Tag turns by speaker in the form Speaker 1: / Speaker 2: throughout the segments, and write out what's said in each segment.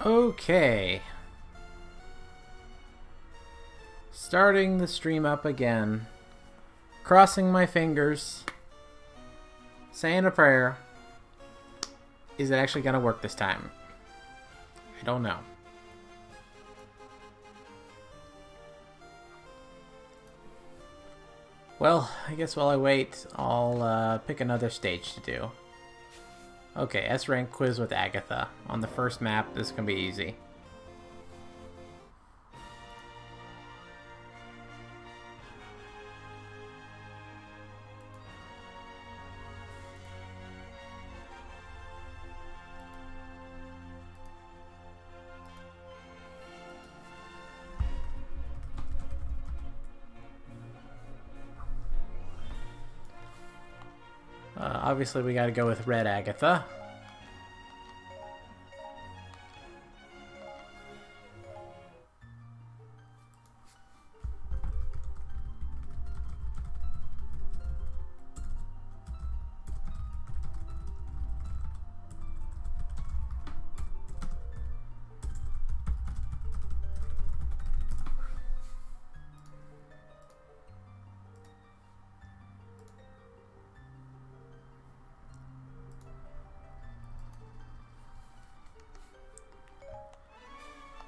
Speaker 1: Okay. Starting the stream up again. Crossing my fingers. Saying a prayer. Is it actually going to work this time? I don't know. Well, I guess while I wait, I'll pick another stage to do. Okay, S-rank quiz with Agatha. On the first map, this is going to be easy. Obviously, we gotta go with Red Agatha.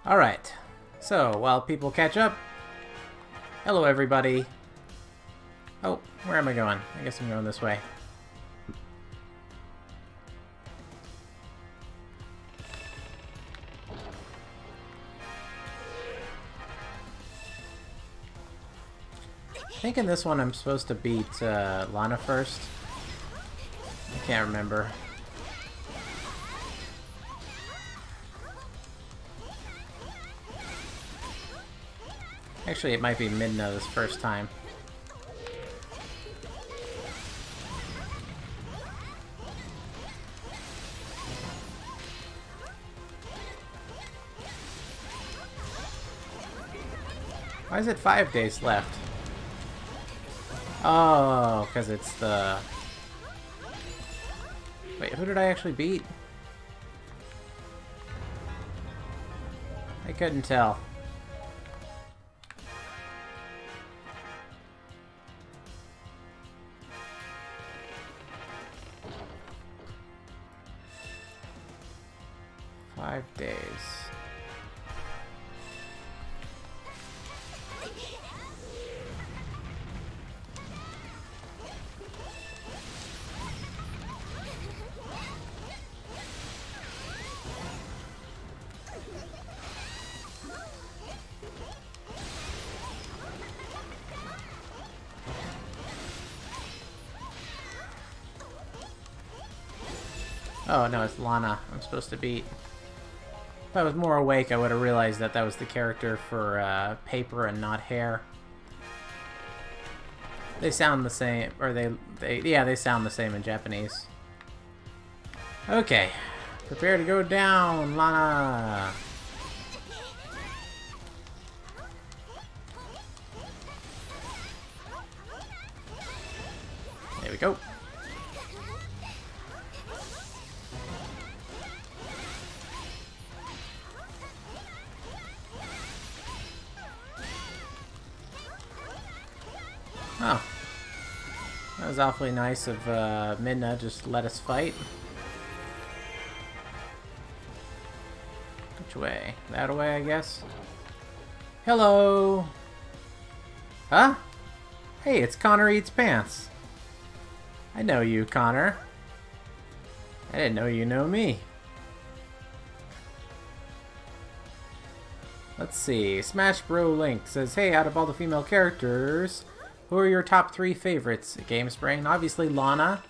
Speaker 1: Alright, so while people catch up, hello everybody. Oh, where am I going? I guess I'm going this way. I think in this one I'm supposed to beat Lana first. I can't remember. Actually, it might be Midna this first time. Why is it 5 days left? Oh, because it's the... Wait, who did I actually beat? I couldn't tell. Days. Oh no, it's Lana I'm supposed to beat. If I was more awake, I would have realized that that was the character for paper and not hair. They sound the same, or they sound the same in Japanese. Okay, prepare to go down, Lana. There we go. Oh. That was awfully nice of Midna, just let us fight. Which way? That way, I guess? Hello! Huh? Hey, it's Connor Eats Pants. I know you, Connor. I didn't know you know me. Let's see. Smash Bro Link says, hey, out of all the female characters, who are your top 3 favorites? GamesBrain, obviously Lana,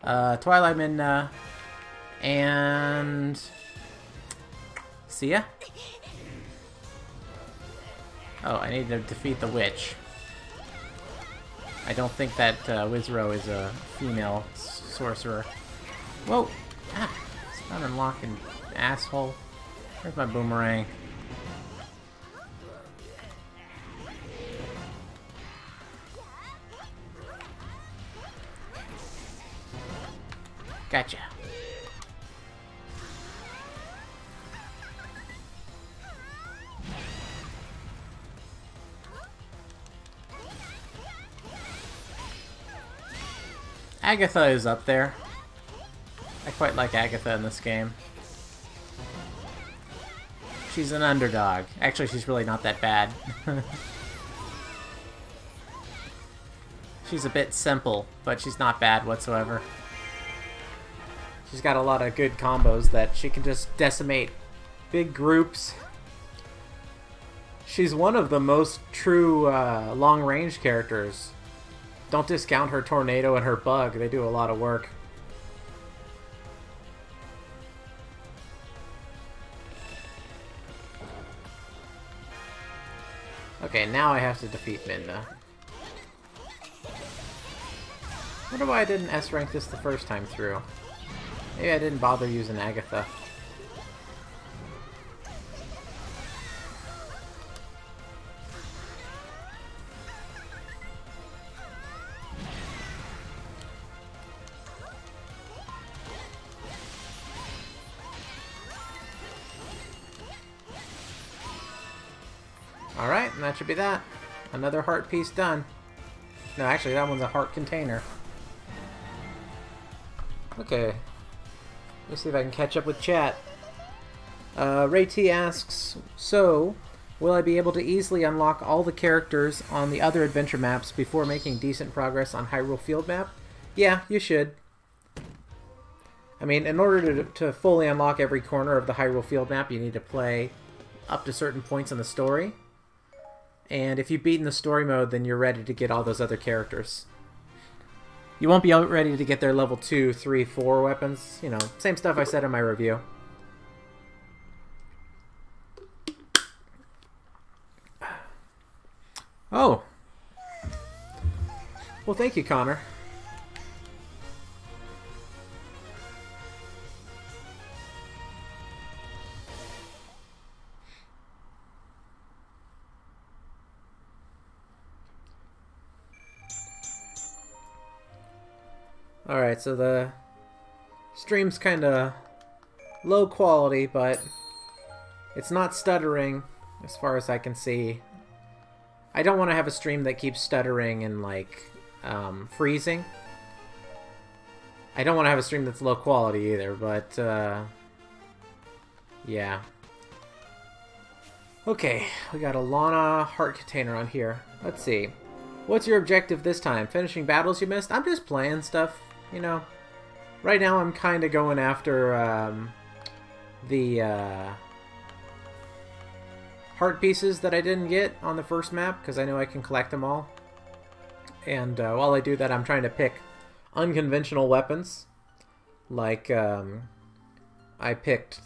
Speaker 1: Twilight Midna, and Sia. Oh, I need to defeat the witch. I don't think that Wizro is a female sorcerer. Whoa! Ah, it's not unlocking, asshole. Where's my boomerang? Gotcha. Agatha is up there. I quite like Agatha in this game. She's an underdog. Actually, she's really not that bad. She's a bit simple, but she's not bad whatsoever. She's got a lot of good combos that she can just decimate big groups. She's one of the most true long-range characters. Don't discount her tornado and her bug. They do a lot of work. Okay, now I have to defeat Midna. I wonder why I didn't S-rank this the first time through. Maybe I didn't bother using Agatha. Alright, and that should be that. Another heart piece done. No, actually, that one's a heart container. Okay. Let's see if I can catch up with chat. Ray T asks, so, will I be able to easily unlock all the characters on the other adventure maps before making decent progress on Hyrule Field Map? Yeah, you should. I mean, in order to fully unlock every corner of the Hyrule Field Map, you need to play up to certain points in the story. And if you've beaten the story mode, then you're ready to get all those other characters. You won't be ready to get their level 2, 3, 4 weapons. You know, same stuff I said in my review. Oh! Well, thank you, Connor. Alright, so the stream's kinda low quality, but it's not stuttering as far as I can see. I don't want to have a stream that keeps stuttering and like freezing. I don't want to have a stream that's low quality either, but yeah. Okay, we got a Lana heart container on here. Let's see. What's your objective this time? Finishing battles you missed? I'm just playing stuff. You know, right now I'm kind of going after the heart pieces that I didn't get on the first map, because I know I can collect them all. And while I do that, I'm trying to pick unconventional weapons. Like, I picked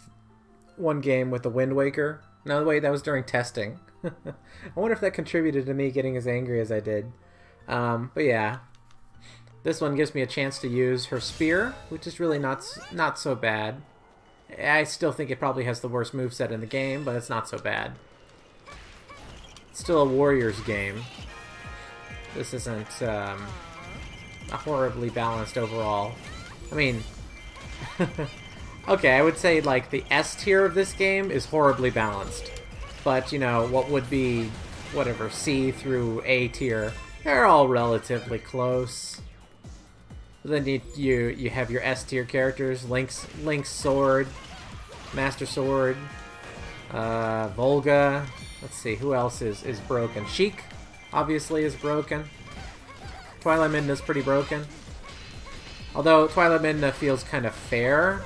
Speaker 1: one game with the Wind Waker. No, wait, that was during testing. I wonder if that contributed to me getting as angry as I did. But yeah. This one gives me a chance to use her spear, which is really not so bad. I still think it probably has the worst moveset in the game, but it's not so bad. It's still a Warriors game. This isn't a horribly balanced overall. I mean, okay, I would say like the S tier of this game is horribly balanced. But, you know, what would be, whatever, C through A tier, they're all relatively close. Then you have your S tier characters, Link's sword, Master Sword, Volga. Let's see, who else is broken? Sheik, obviously, is broken. Twilight Midna's pretty broken. Although Twilight Midna feels kind of fair.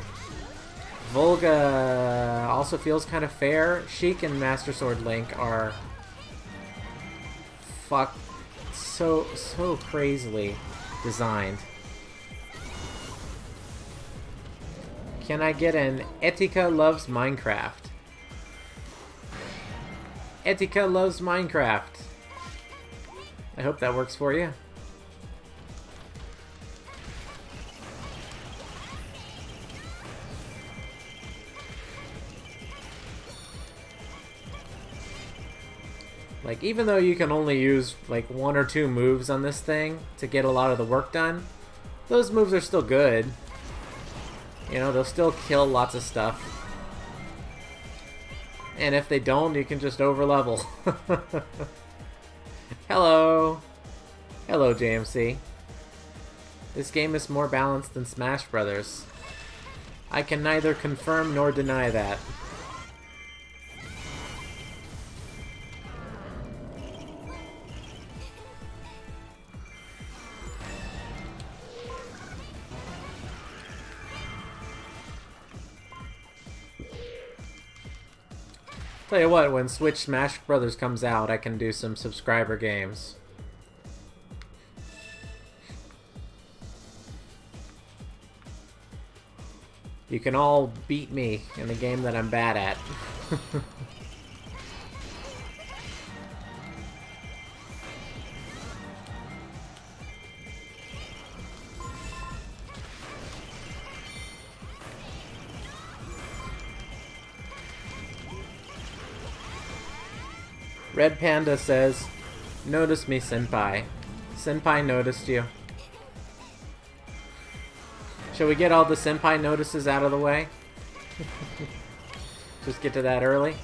Speaker 1: Volga also feels kind of fair. Sheik and Master Sword Link are so crazily designed. Can I get an Etika Loves Minecraft? Etika Loves Minecraft. I hope that works for you. Like, even though you can only use like 1 or 2 moves on this thing to get a lot of the work done, those moves are still good. You know, they'll still kill lots of stuff. And if they don't, you can just overlevel. Hello! Hello, JMC. This game is more balanced than Smash Brothers. I can neither confirm nor deny that. Tell you what, when Switch Smash Brothers comes out, I can do some subscriber games. You can all beat me in the game that I'm bad at. Red Panda says, "Notice me, Senpai." Senpai noticed you. Shall we get all the Senpai notices out of the way? Just get to that early.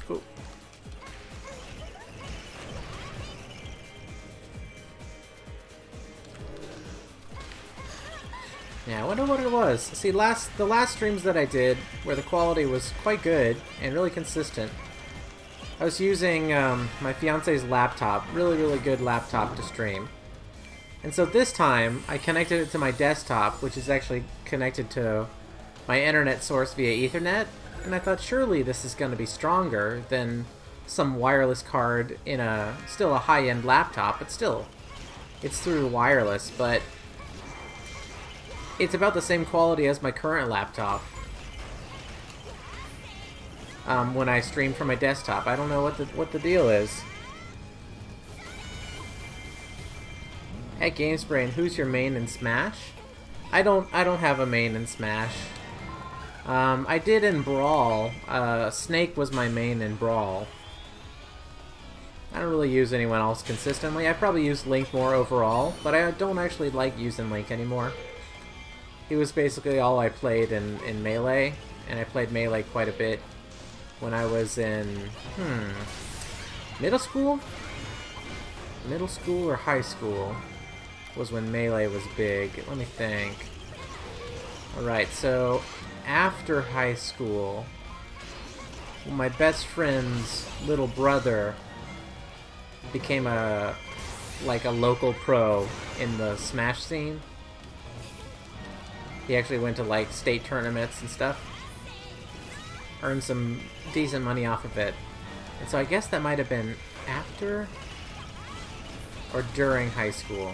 Speaker 1: Cool. Yeah, I wonder what it was. See, the last streams that I did, where the quality was quite good and really consistent, I was using my fiance's laptop, really good laptop to stream. And so this time, I connected it to my desktop, which is actually connected to my internet source via Ethernet, and I thought surely this is going to be stronger than some wireless card in still a high-end laptop, but still, it's through wireless, but it's about the same quality as my current laptop. When I stream from my desktop, I don't know what the deal is. Hey, GamesBrain, who's your main in Smash? I don't have a main in Smash. I did in Brawl. Snake was my main in Brawl. I don't really use anyone else consistently. I probably use Link more overall, but I don't actually like using Link anymore. He was basically all I played in Melee, and I played Melee quite a bit when I was in, middle school? Middle school or high school was when Melee was big. Let me think. Alright, so after high school, my best friend's little brother became a local pro in the Smash scene. He actually went to like state tournaments and stuff. Earned some decent money off of it. And so I guess that might have been after or during high school.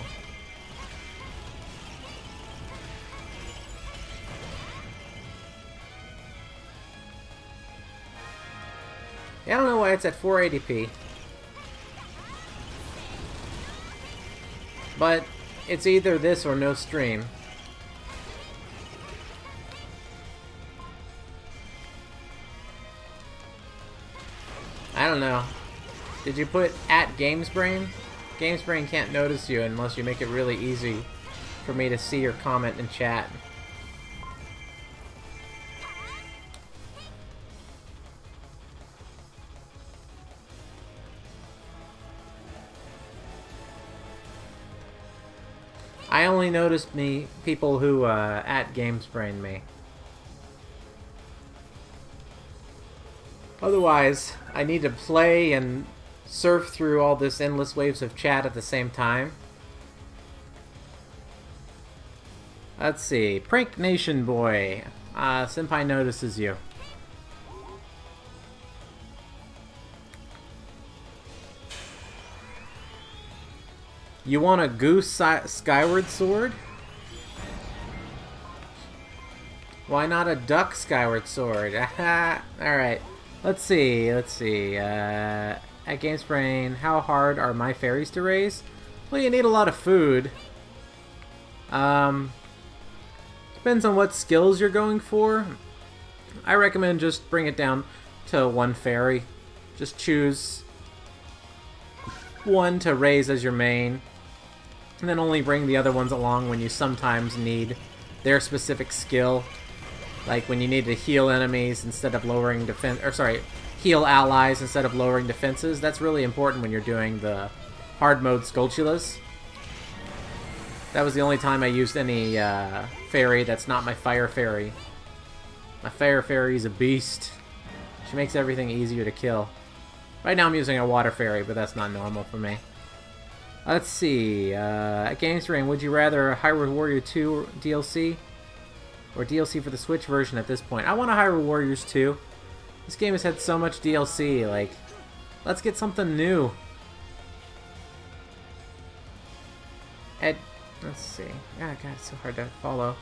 Speaker 1: Yeah, I don't know why it's at 480p. But it's either this or no stream. I don't know. Did you put at GamesBrain? GamesBrain can't notice you unless you make it really easy for me to see your comment in chat. I only noticed people who at GamesBrain me. Otherwise, I need to play and surf through all this endless waves of chat at the same time. Let's see. Prank Nation Boy. Senpai notices you. You want a goose skyward sword? Why not a duck skyward sword? Alright. Let's see. At GamesBrain, how hard are my fairies to raise? Well, you need a lot of food. Depends on what skills you're going for. I recommend just bring it down to one fairy. Just choose one to raise as your main, and then only bring the other ones along when you sometimes need their specific skill. Like when you need to heal enemies instead of lowering defense, or sorry, heal allies instead of lowering defenses. That's really important when you're doing the hard mode Skulltulas. That was the only time I used any fairy that's not my fire fairy. My fire fairy is a beast. She makes everything easier to kill. Right now I'm using a water fairy, but that's not normal for me. Let's see. At Games Rain, would you rather Hyrule Warrior 2 DLC? Or DLC for the Switch version at this point? I want a Hyrule Warriors 2. This game has had so much DLC, like, let's get something new. Let's see. Ah, God, it's so hard to follow.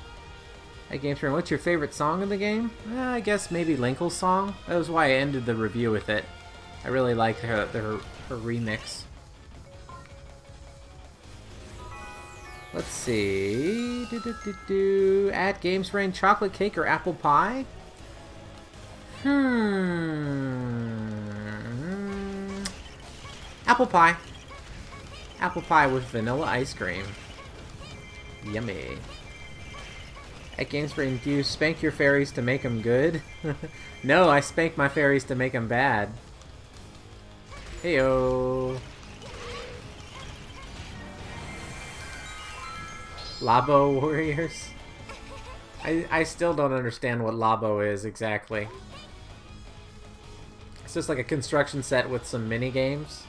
Speaker 1: At Games Rain, what's your favorite song in the game? I guess maybe Linkle's song. That was why I ended the review with it. I really liked her remix. Let's see. At Games Rain, chocolate cake or apple pie? Apple pie. Apple pie with vanilla ice cream. Yummy. At Games Rain, do you spank your fairies to make them good? No, I spank my fairies to make them bad. Heyo. Labo Warriors? I still don't understand what Labo is exactly. It's just like a construction set with some mini games.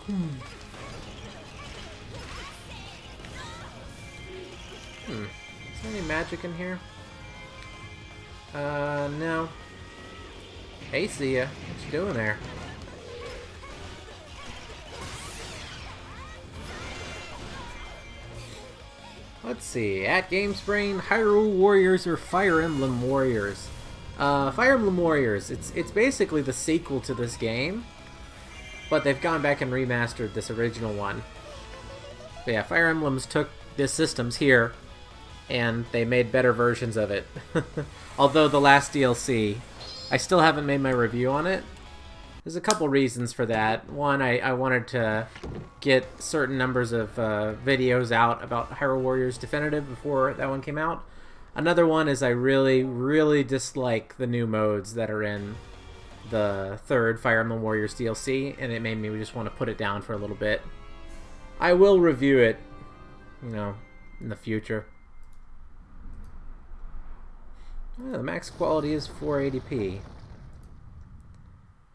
Speaker 1: Is there any magic in here? No. Hey, see ya. What you doing there? Let's see. At GameSprain, Hyrule Warriors or Fire Emblem Warriors? Fire Emblem Warriors. It's basically the sequel to this game, but they've gone back and remastered this original one. But yeah, Fire Emblems took the systems here, and they made better versions of it. Although the last DLC, I still haven't made my review on it. There's a couple reasons for that. One, I wanted to get certain numbers of videos out about Hyrule Warriors Definitive before that one came out. Another one is I really, really dislike the new modes that are in the third Fire Emblem Warriors DLC, and it made me just want to put it down for a little bit. I will review it, you know, in the future. Oh, the max quality is 480p.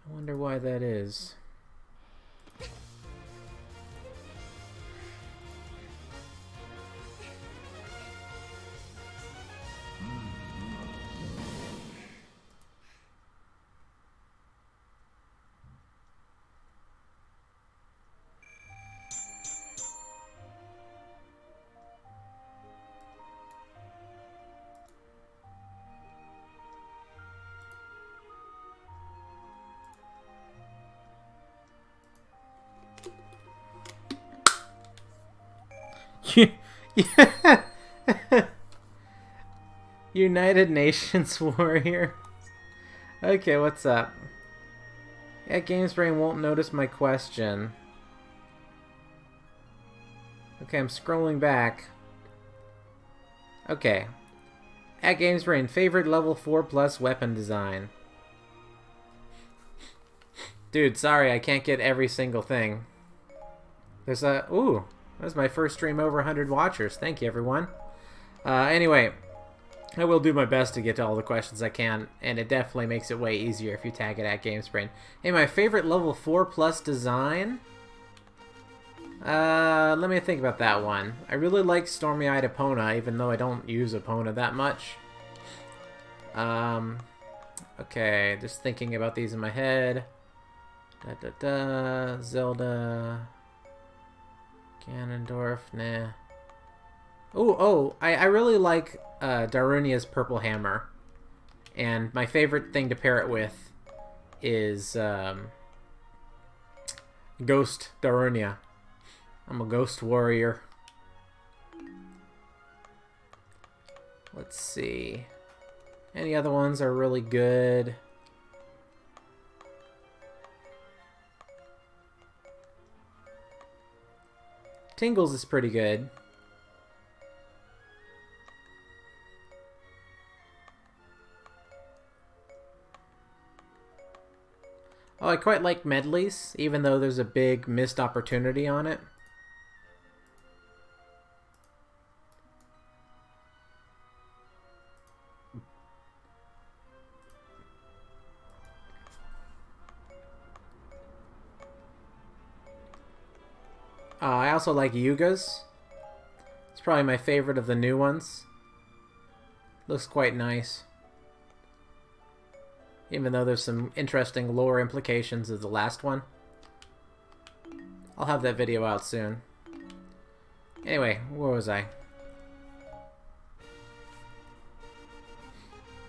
Speaker 1: I wonder why that is. United Nations Warrior. Okay, what's up? Yeah, GamesBrain won't notice my question. Okay, I'm scrolling back. Okay. At GamesBrain, favorite level 4+ weapon design. Dude, sorry, I can't get every single thing. There's a... Ooh, that was my first stream over 100 watchers. Thank you, everyone. Anyway, I will do my best to get to all the questions I can, and it definitely makes it way easier if you tag it at GamesBrain. Hey, my favorite level 4+ design? Let me think about that one. I really like Stormy-Eyed Epona, even though I don't use Epona that much. Okay, just thinking about these in my head. Zelda... Ganondorf, nah. I really like Darunia's Purple Hammer. And my favorite thing to pair it with is Ghost Darunia. I'm a Ghost Warrior. Let's see. Any other ones are really good? Tingles is pretty good. Oh, I quite like medleys, even though there's a big missed opportunity on it. I also like Yuga's. It's probably my favorite of the new ones. Looks quite nice. Even though there's some interesting lore implications of the last one. I'll have that video out soon. Anyway, where was I?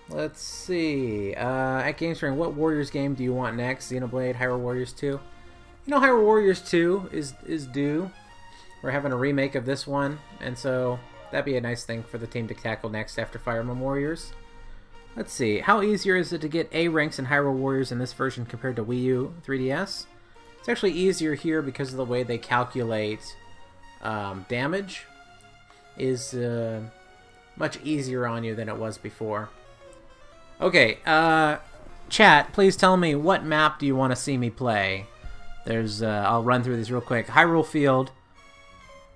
Speaker 1: Let's see. At GameSpring, what Warriors game do you want next? Xenoblade, Hyrule Warriors 2? You know, Hyrule Warriors 2 is due. We're having a remake of this one, and so that'd be a nice thing for the team to tackle next after Fire Emblem Warriors. Let's see. How easier is it to get A ranks in Hyrule Warriors in this version compared to Wii U 3DS? It's actually easier here because of the way they calculate damage. Is much easier on you than it was before. Okay, chat, please tell me what map do you want to see me play? There's, I'll run through these real quick. Hyrule Field,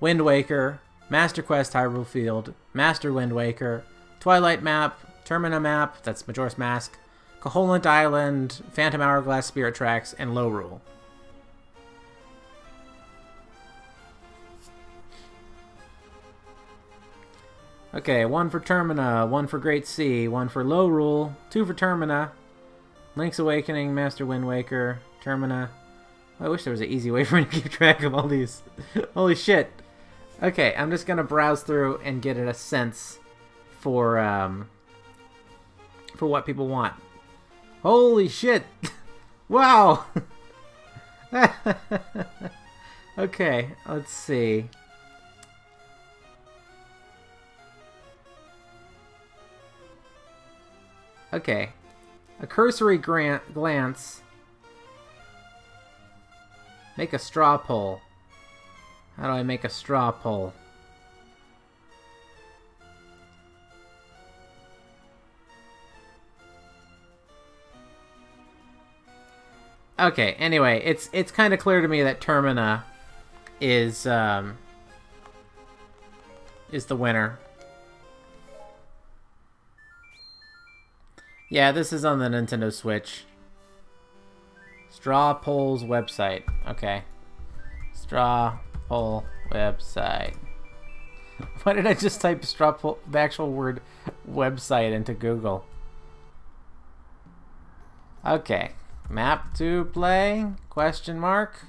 Speaker 1: Wind Waker, Master Quest Hyrule Field, Master Wind Waker, Twilight Map, Termina Map, that's Majora's Mask, Koholint Island, Phantom Hourglass Spirit Tracks, and Lorule. Okay, 1 for Termina, 1 for Great Sea, 1 for Lorule, 2 for Termina, Link's Awakening, Master Wind Waker, Termina. I wish there was an easy way for me to keep track of all these. Holy shit. Okay, I'm just gonna browse through and get a sense for what people want. Holy shit! Wow! Okay, let's see. Okay. A cursory glance. Make a straw poll. How do I make a straw poll? Okay, anyway, it's kind of clear to me that Termina is the winner. Yeah, this is on the Nintendo Switch. Straw Poll's website. Okay. Straw Poll website. Why did I just type straw poll, the actual word website, into Google? Okay. Map to play? Question mark.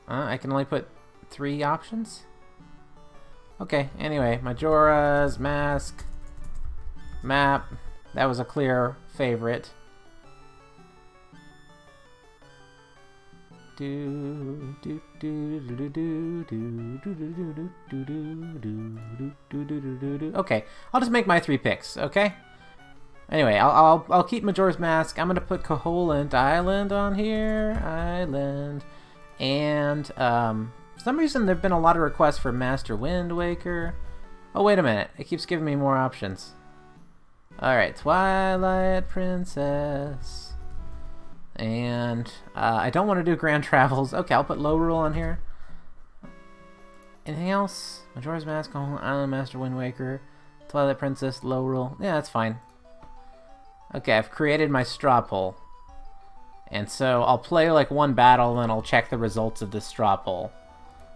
Speaker 1: I can only put 3 options? Okay, anyway. Majora's Mask. Map. That was a clear favorite. Okay, I'll just make my 3 picks, okay? Anyway, I'll keep Majora's Mask. I'm gonna put Koholint Island on here. And for some reason there've been a lot of requests for Master Wind Waker. Oh, wait a minute. It keeps giving me more options. Alright, Twilight Princess. And I don't want to do Grand Travels. Okay, I'll put Lorule on here. Anything else? Majora's Mask, Island, Master Wind Waker, Twilight Princess, Lorule. Yeah, that's fine. Okay, I've created my straw poll. And so I'll play like 1 battle, and then I'll check the results of this straw poll.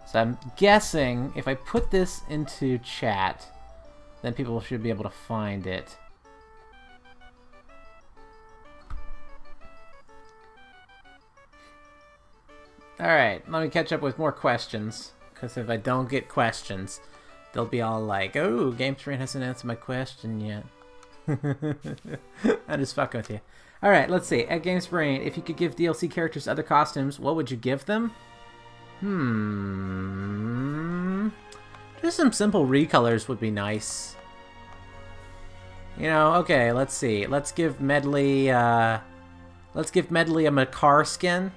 Speaker 1: So I'm guessing if I put this into chat, then people should be able to find it. Alright, let me catch up with more questions, because if I don't get questions, they'll be all like, oh, GameSpring hasn't answered my question yet. I'm just fucking with you. Alright, let's see. At GameSpring, if you could give DLC characters other costumes, what would you give them? Just some simple recolors would be nice. You know, okay, let's see. Let's give Medley a Makar skin.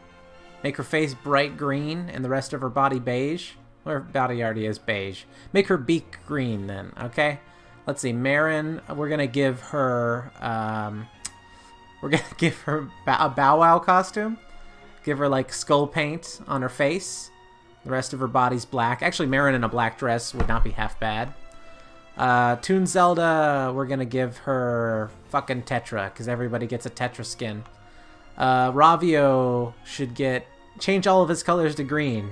Speaker 1: Make her face bright green and the rest of her body beige. Well, her body already is beige. Make her beak green then, okay? Let's see, Marin, we're gonna give her, a Bow Wow costume. Give her, like, skull paint on her face. The rest of her body's black. Actually, Marin in a black dress would not be half bad. Toon Zelda, we're gonna give her fucking Tetra, because everybody gets a Tetra skin. Ravio should change all of his colors to green.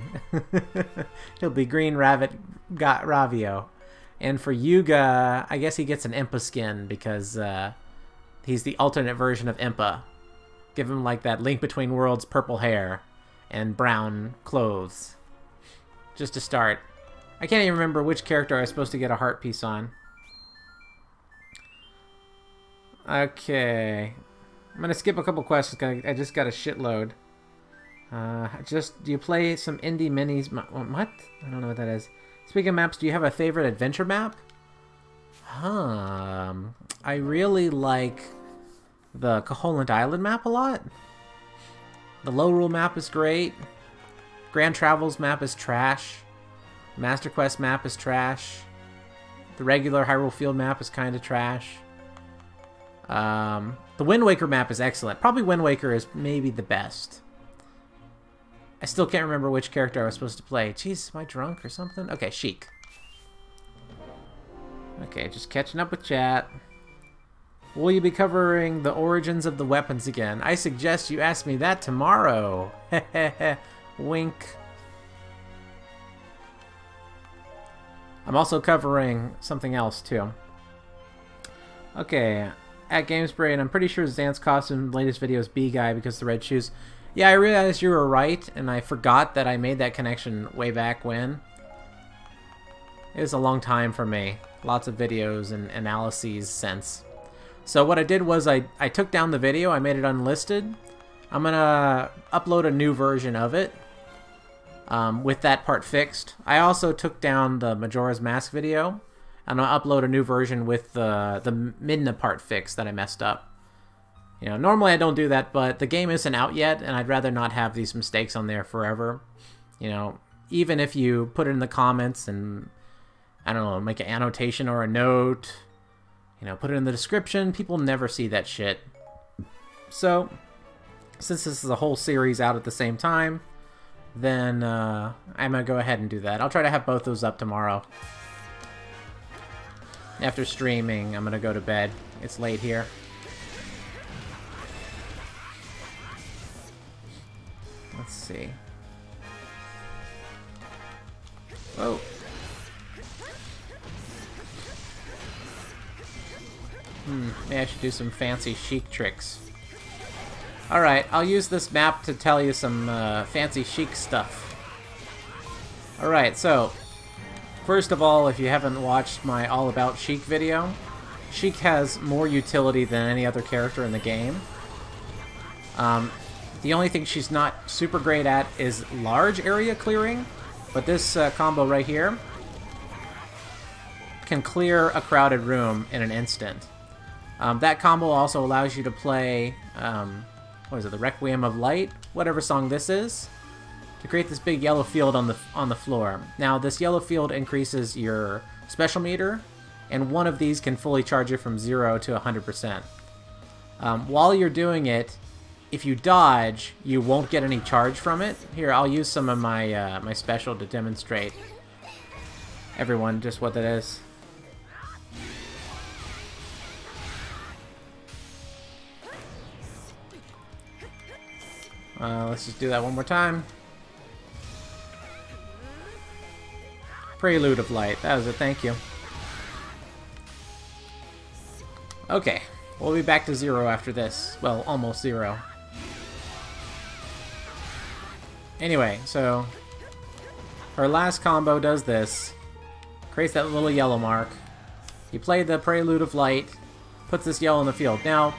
Speaker 1: He'll be Green Rabbit got Ravio. And for Yuga, I guess he gets an Impa skin because he's the alternate version of Impa. Give him like that Link Between Worlds purple hair and brown clothes. Just to start. I can't even remember which character I was supposed to get a heart piece on. Okay. I'm gonna skip a couple questions because I just got a shitload. Do you play some indie minis? What? I don't know what that is. Speaking of maps, do you have a favorite adventure map? I really like the Koholint Island map a lot. The Low Rule map is great. Grand Travels map is trash. Master Quest map is trash. The regular Hyrule Field map is kind of trash. The Wind Waker map is excellent. Probably Wind Waker is maybe the best. I still can't remember which character I was supposed to play. Jeez, am I drunk or something? Okay, Sheik. Okay, just catching up with chat. Will you be covering the origins of the weapons again? I suggest you ask me that tomorrow. Wink. I'm also covering something else, too. Okay, at Gamespray, and I'm pretty sure Xanth's costume in the latest video is B-Guy because of the red shoes. Yeah, I realized you were right, and I forgot that I made that connection way back when. It was a long time for me. Lots of videos and analyses since. So what I did was I took down the video, I made it unlisted. I'm gonna upload a new version of it with that part fixed. I also took down the Majora's Mask video, and I'll upload a new version with the Midna part fixed that I messed up. You know, normally I don't do that, but the game isn't out yet, and I'd rather not have these mistakes on there forever. You know, even if you put it in the comments and, I don't know, make an annotation or a note, you know, put it in the description, people never see that shit. So, since this is a whole series out at the same time, then I'm going to go ahead and do that. I'll try to have both those up tomorrow. After streaming, I'm going to go to bed. It's late here. Let's see. Whoa. Maybe I should do some fancy Sheik tricks. Alright, I'll use this map to tell you some fancy Sheik stuff. Alright, so, first of all, if you haven't watched my All About Sheik video, Sheik has more utility than any other character in the game. The only thing she's not super great at is large area clearing, but this combo right here can clear a crowded room in an instant. That combo also allows you to play, what is it, the Requiem of Light, whatever song this is, to create this big yellow field on the floor. Now, this yellow field increases your special meter, and one of these can fully charge you from 0 to 100%. While you're doing it, if you dodge, you won't get any charge from it. Here, I'll use some of my my special to demonstrate everyone just what that is. Let's just do that one more time. Prelude of Light. That was it. Thank you. Okay. We'll be back to 0 after this. Well, almost 0. Anyway, so her last combo does this. Creates that little yellow mark. You play the Prelude of Light. Puts this yellow in the field. Now,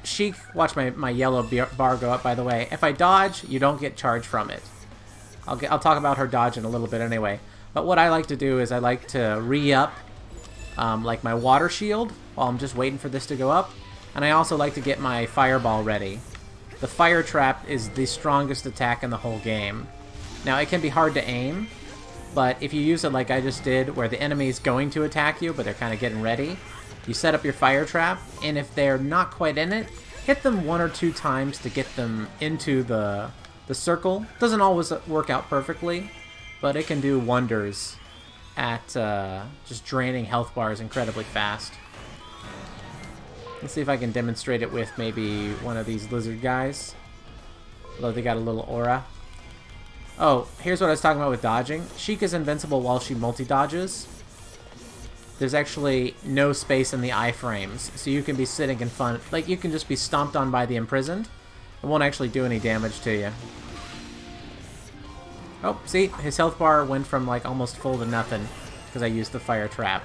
Speaker 1: Sheik, watch my yellow bar go up, by the way. If I dodge, you don't get charge from it. I'll talk about her dodge in a little bit anyway. But what I like to do is I like to re-up like my water shield while I'm just waiting for this to go up. And I also like to get my fireball ready. the fire trap is the strongest attack in the whole game. Now, it can be hard to aim, but if you use it like I just did, where the enemy's going to attack you, but they're kind of getting ready, you set up your fire trap, and if they're not quite in it, hit them 1 or 2 times to get them into the circle. Doesn't always work out perfectly, but it can do wonders at just draining health bars incredibly fast. Let's see if I can demonstrate it with maybe one of these lizard guys. Although they got a little aura. Oh, here's what I was talking about with dodging. Sheik is invincible while she multi-dodges. There's actually no space in the iframes, so you can be sitting in front. Like, you can just be stomped on by the imprisoned. It won't actually do any damage to you. Oh, see? His health bar went from, like, almost full to nothing because I used the fire trap.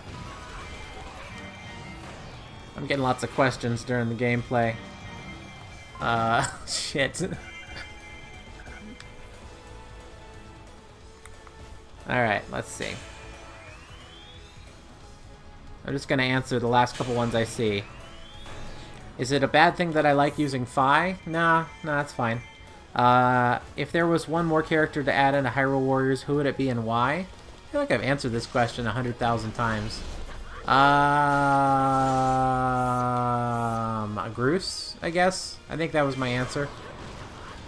Speaker 1: I'm getting lots of questions during the gameplay. Shit. Alright, let's see. I'm just gonna answer the last couple ones I see. Is it a bad thing that I like using Fi? Nah, that's fine. If there was one more character to add into Hyrule Warriors, who would it be and why? I feel like I've answered this question 100,000 times. Groose, I guess? I think that was my answer.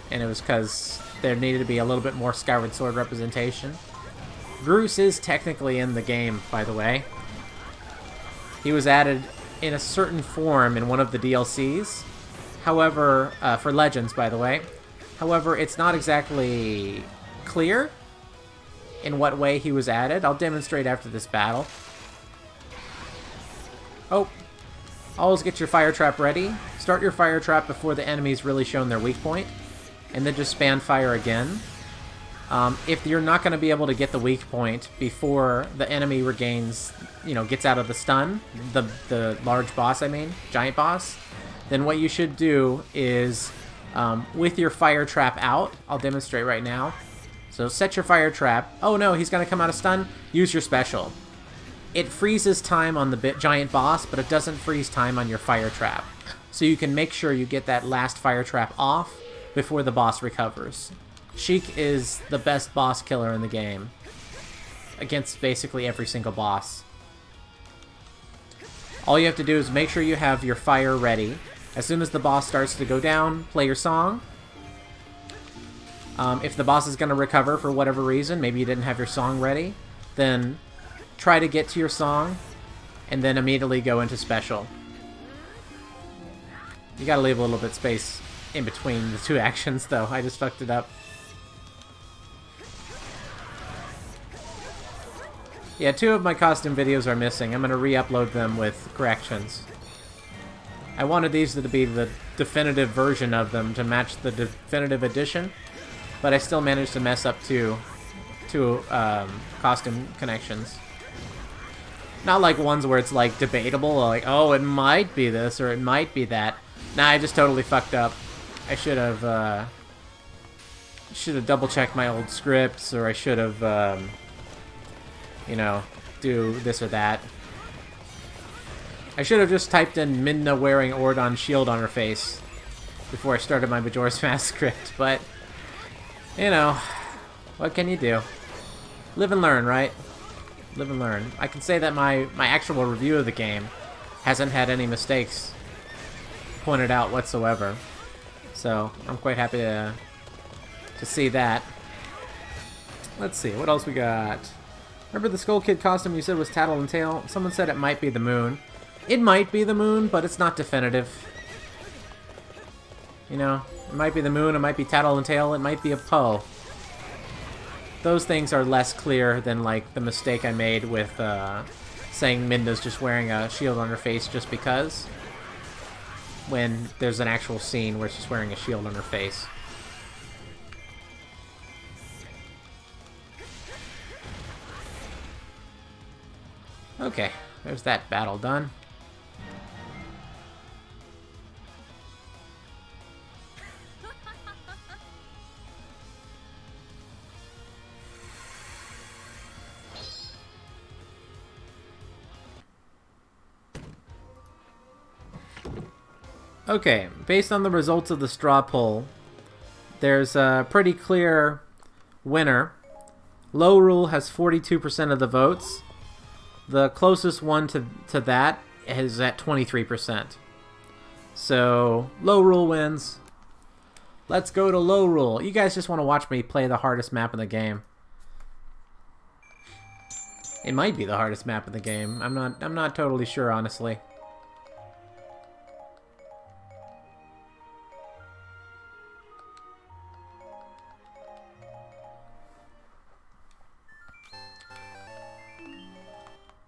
Speaker 1: And it was because there needed to be a little bit more Skyward Sword representation. Groose is technically in the game, by the way. He was added in a certain form in one of the DLCs. However, for Legends, by the way. However, it's not exactly clear in what way he was added. I'll demonstrate after this battle. Oh. Always get your fire trap ready. Start your fire trap before the enemy's really shown their weak point. And then just spam fire again. If you're not going to be able to get the weak point before the enemy regains, gets out of the stun, the large boss, giant boss, then what you should do is, with your fire trap out, I'll demonstrate right now. So set your fire trap. Oh no, he's going to come out of stun. Use your special. It freezes time on the giant boss, but it doesn't freeze time on your fire trap. So you can make sure you get that last fire trap off before the boss recovers. Sheik is the best boss killer in the game, against basically every single boss. All you have to do is make sure you have your fire ready. As soon as the boss starts to go down, play your song. If the boss is going to recover for whatever reason, maybe you didn't have your song ready, then try to get to your song, and then immediately go into special. You gotta leave a little bit of space in between the two actions, though. I just fucked it up. Yeah, 2 of my costume videos are missing. I'm gonna re-upload them with corrections. I wanted these to be the definitive version of them to match the definitive edition, but I still managed to mess up two costume connections. Not like ones where it's like debatable, like, oh, it might be this or it might be that. Nah, I just totally fucked up. I should have double-checked my old scripts, or I should have, do this or that. I should have just typed in Midna wearing Ordon shield on her face before I started my Majora's Mask script, but, what can you do? Live and learn, right? Live and learn. I can say that my actual review of the game hasn't had any mistakes pointed out whatsoever. So, I'm quite happy to see that. Let's see, what else we got? Remember the Skull Kid costume you said was Tattle and Tail? Someone said it might be the moon. It might be the moon, but it's not definitive. It might be the moon, it might be Tattle and Tail, it might be a Poe. Those things are less clear than, like, the mistake I made with saying Midna's just wearing a shield on her face just because, when there's an actual scene where she's wearing a shield on her face. Okay, there's that battle done. Okay, based on the results of the straw poll, there's a pretty clear winner. Hyrule has 42% of the votes. The closest one to that is at 23%. So, Hyrule wins. Let's go to Hyrule. You guys just want to watch me play the hardest map in the game. It might be the hardest map in the game. I'm not totally sure, honestly.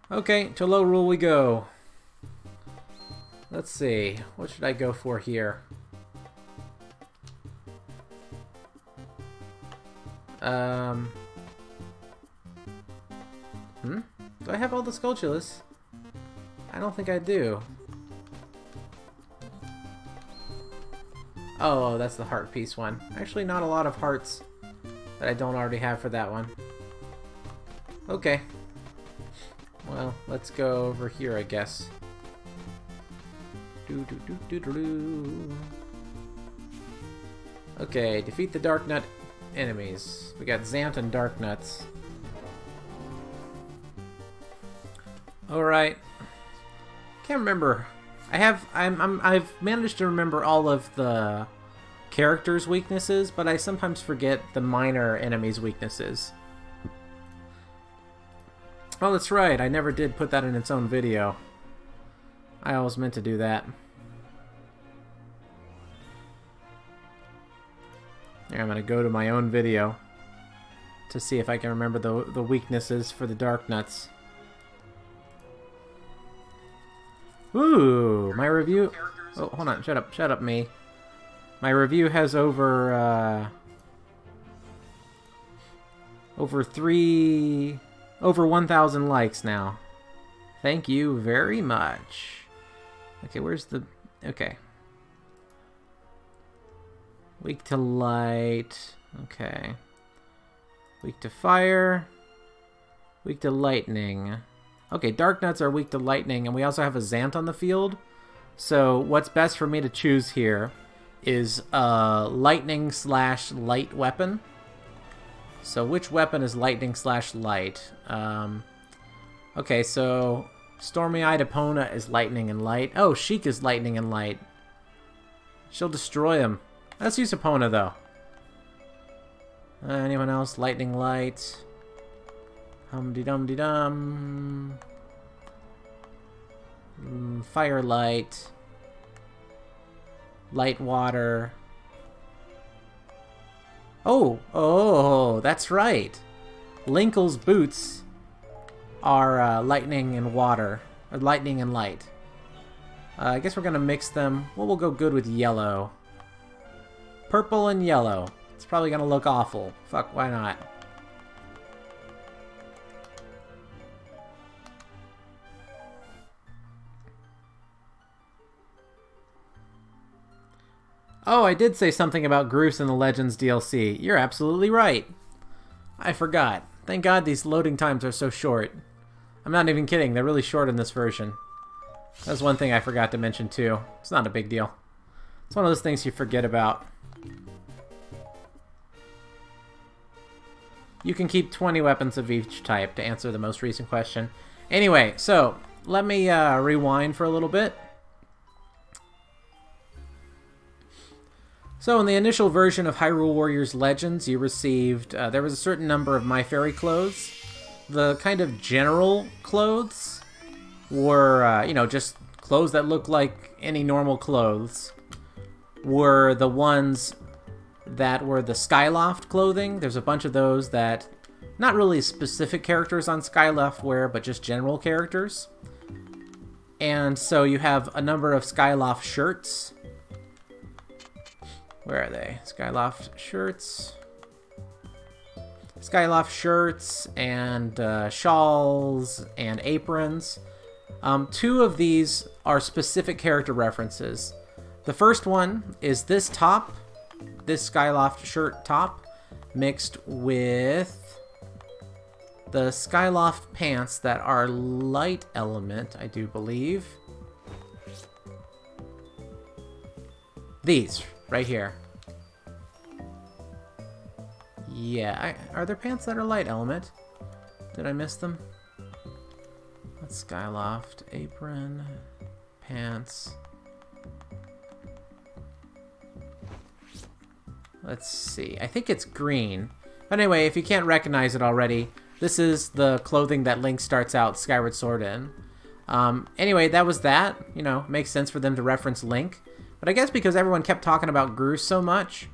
Speaker 1: Okay, to Hyrule we go. Let's see. What should I go for here? Do I have all the Skulltulas? I don't think I do. Oh, that's the heart piece one. Actually, not a lot of hearts that I don't already have for that one. Okay. Well, let's go over here, I guess. Okay, defeat the Dark Nut enemies. We got Zant and Dark Nuts. Alright. Can't remember. I've managed to remember all of the characters' weaknesses, but I sometimes forget the minor enemies' weaknesses. Oh, that's right. I never did put that in its own video. I always meant to do that. Here, I'm gonna go to my own video to see if I can remember the weaknesses for the Dark Nuts. Ooh, my review... Oh, hold on. Shut up, me. My review has over 1,000 likes now. Thank you very much. Okay, where's the... Okay. Weak to light. Okay. Weak to fire. Weak to lightning. Okay, Dark Nuts are weak to lightning, and we also have a Zant on the field. So what's best for me to choose here is a lightning/light weapon. So which weapon is lightning/light? Okay, so Stormy-Eyed Epona is lightning and light. Oh, Sheik is lightning and light. She'll destroy him. Let's use Epona, though. Anyone else? Lightning light. Hum-de-dum-de-dum. Fire light. Light water. Oh, that's right. Linkle's boots are lightning and water. Or lightning and light. I guess we're going to mix them. Well, we'll go good with yellow. Purple and yellow. It's probably going to look awful. Fuck, why not? Oh, I did say something about Groose in the Legends DLC. You're absolutely right. I forgot. Thank God these loading times are so short. I'm not even kidding. They're really short in this version. That's one thing I forgot to mention too. It's not a big deal. It's one of those things you forget about. You can keep 20 weapons of each type to answer the most recent question. Anyway, so let me rewind for a little bit. So in the initial version of Hyrule Warriors Legends, you received, there was a certain number of My Fairy clothes. The kind of general clothes were, you know, just clothes that look like any normal clothes, were the ones that were the Skyloft clothing. There's a bunch of those that, not really specific characters on Skyloft wear, but just general characters. And so you have a number of Skyloft shirts. Where are they? Skyloft shirts. Skyloft shirts and shawls and aprons. Two of these are specific character references. The first one is this top, this Skyloft shirt top, mixed with the Skyloft pants that are light element, I do believe. These, right here. Yeah, are there pants that are light element? Did I miss them? Let's Skyloft, apron, pants. Let's see, I think it's green. But anyway, if you can't recognize it already, this is the clothing that Link starts out Skyward Sword in. Anyway, that was that. You know, makes sense for them to reference Link. But I guess because everyone kept talking about Groose so much,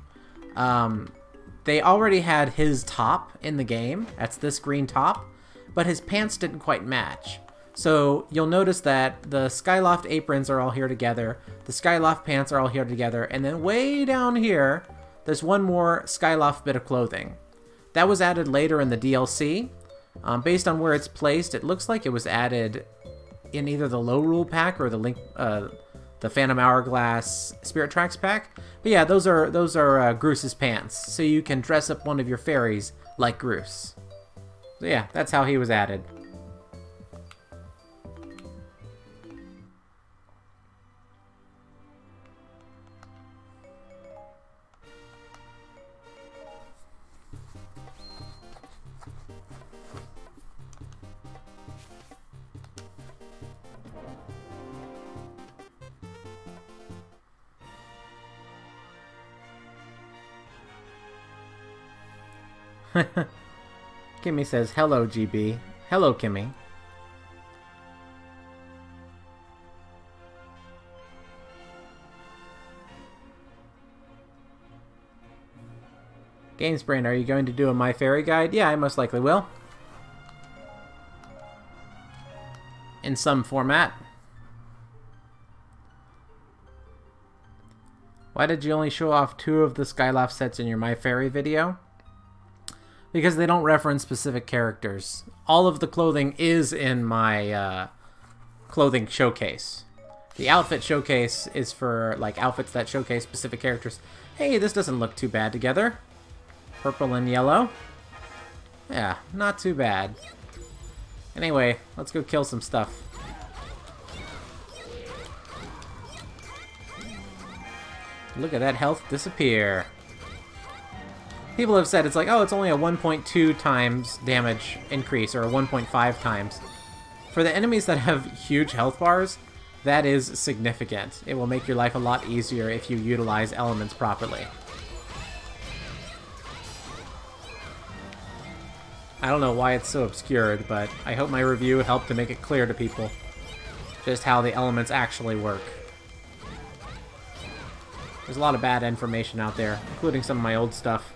Speaker 1: they already had his top in the game. That's this green top. But his pants didn't quite match. So you'll notice that the Skyloft aprons are all here together. The Skyloft pants are all here together. And then way down here, there's one more Skyloft bit of clothing. That was added later in the DLC. Based on where it's placed, it looks like it was added in either the Low Rule pack or the Link, the Phantom Hourglass Spirit Tracks pack. But yeah, those are Groose's pants, so you can dress up one of your fairies like Groose. So yeah, that's how he was added. Kimmy says, hello, GB. Hello, Kimmy. Gamesbrain, are you going to do a My Fairy guide? Yeah, I most likely will. In some format. Why did you only show off 2 of the Skyloft sets in your My Fairy video? Because they don't reference specific characters. All of the clothing is in my clothing showcase. The outfit showcase is for like outfits that showcase specific characters. Hey, this doesn't look too bad together. Purple and yellow. Yeah, not too bad. Anyway, let's go kill some stuff. Look at that health disappear. People have said it's like, oh, it's only a 1.2 times damage increase, or a 1.5 times. For the enemies that have huge health bars, that is significant. It will make your life a lot easier if you utilize elements properly. I don't know why it's so obscured, but I hope my review helped to make it clear to people just how the elements actually work. There's a lot of bad information out there, including some of my old stuff.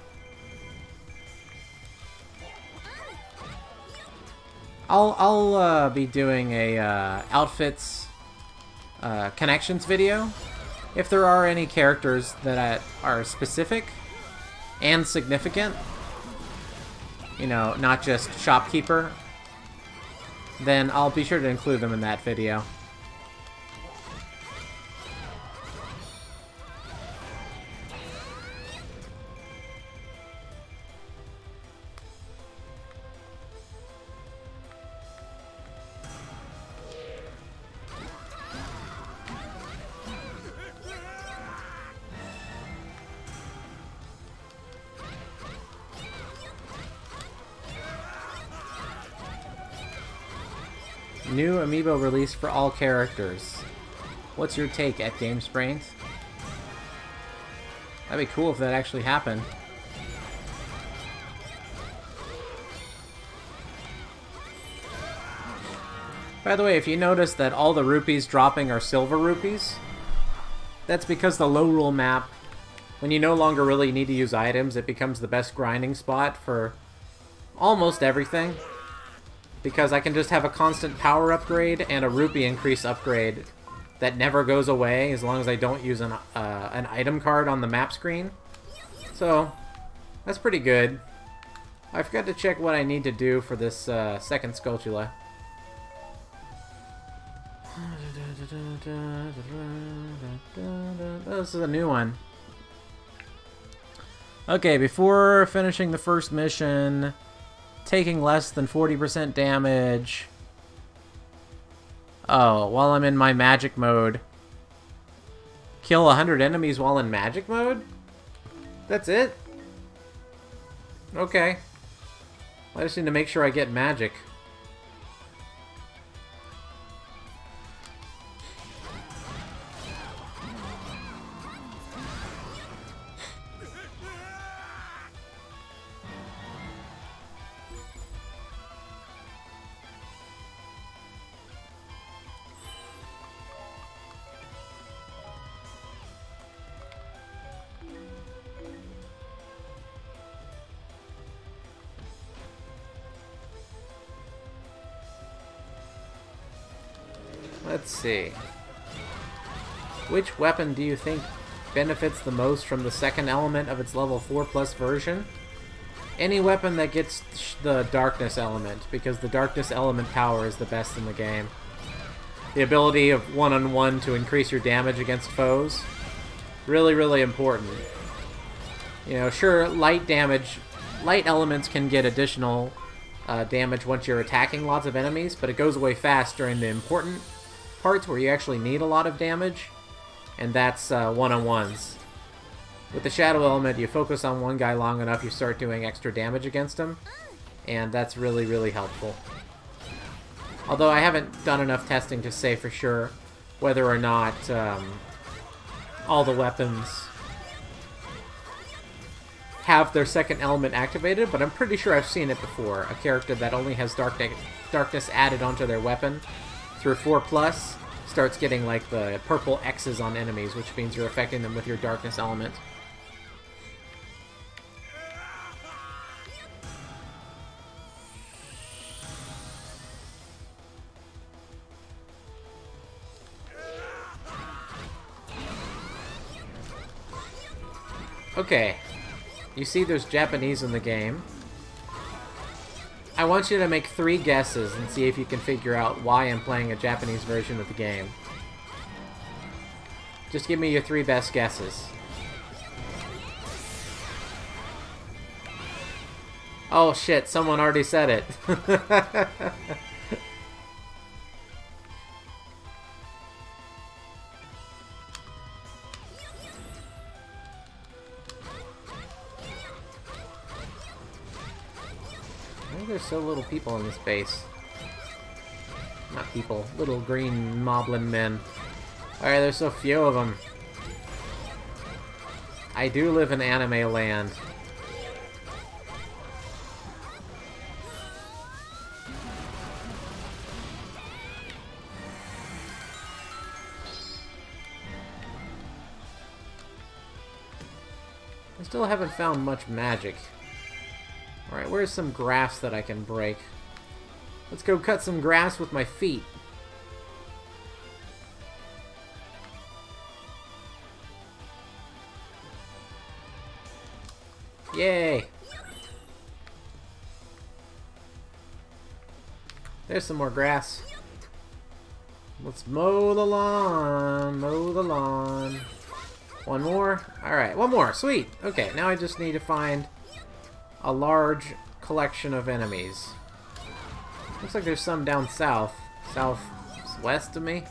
Speaker 1: I'll be doing a outfits connections video. If there are any characters that are specific and significant, you know, not just shopkeeper, then I'll be sure to include them in that video. New amiibo release for all characters. What's your take at Gamesbrains? That'd be cool if that actually happened. By the way, if you notice that all the rupees dropping are silver rupees, that's because the low rule map, when you no longer really need to use items, it becomes the best grinding spot for almost everything. Because I can just have a constant power upgrade and a rupee increase upgrade that never goes away as long as I don't use an item card on the map screen. So, that's pretty good. I forgot to check what I need to do for this second Skulltula. This is a new one. Okay, before finishing the first mission, taking less than 40% damage. Oh, while I'm in my magic mode, Kill 100 enemies while in magic mode? That's it? Okay. I just need to make sure I get magic. Let's see. Which weapon do you think benefits the most from the second element of its level 4+ version? Any weapon that gets the darkness element, because the darkness element power is the best in the game. The ability of one-on-one to increase your damage against foes. Really, really important. You know, sure, light elements can get additional damage once you're attacking lots of enemies, but it goes away fast during the important parts where you actually need a lot of damage, and that's one-on-ones. With the shadow element, you focus on one guy long enough, you start doing extra damage against him, and that's really, really helpful. Although I haven't done enough testing to say for sure whether or not all the weapons have their second element activated, but I'm pretty sure I've seen it before. A character that only has darkness added onto their weapon through 4+ starts getting like the purple X's on enemies, which means you're affecting them with your darkness element. Okay, you see there's Japanese in the game. I want you to make 3 guesses and see if you can figure out why I'm playing a Japanese version of the game. Just give me your 3 best guesses. Oh shit, someone already said it. There's so little people in this base. Not people, little green moblin men. Alright, there's so few of them. I do live in anime land. I still haven't found much magic. Alright, where's some grass that I can break? Let's go cut some grass with my feet. Yay! There's some more grass. Let's mow the lawn, mow the lawn. One more? Alright, one more, sweet! Okay, now I just need to find a large collection of enemies. Looks like there's some down south. Southwest of me.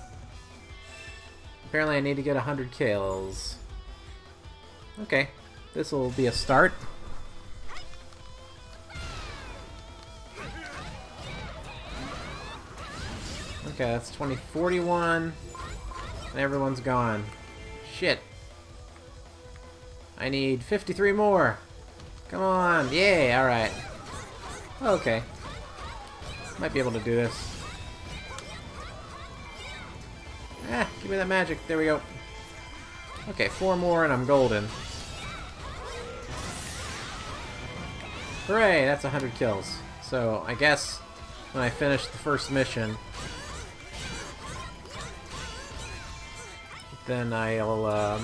Speaker 1: Apparently I need to get 100 kills. Okay, this will be a start. Okay, that's 2041. And everyone's gone. Shit. I need 53 more. Come on, yay, alright. Okay. Might be able to do this. Ah, give me that magic, there we go. Okay, 4 more and I'm golden. Hooray, that's 100 kills. So, I guess when I finish the first mission, then I'll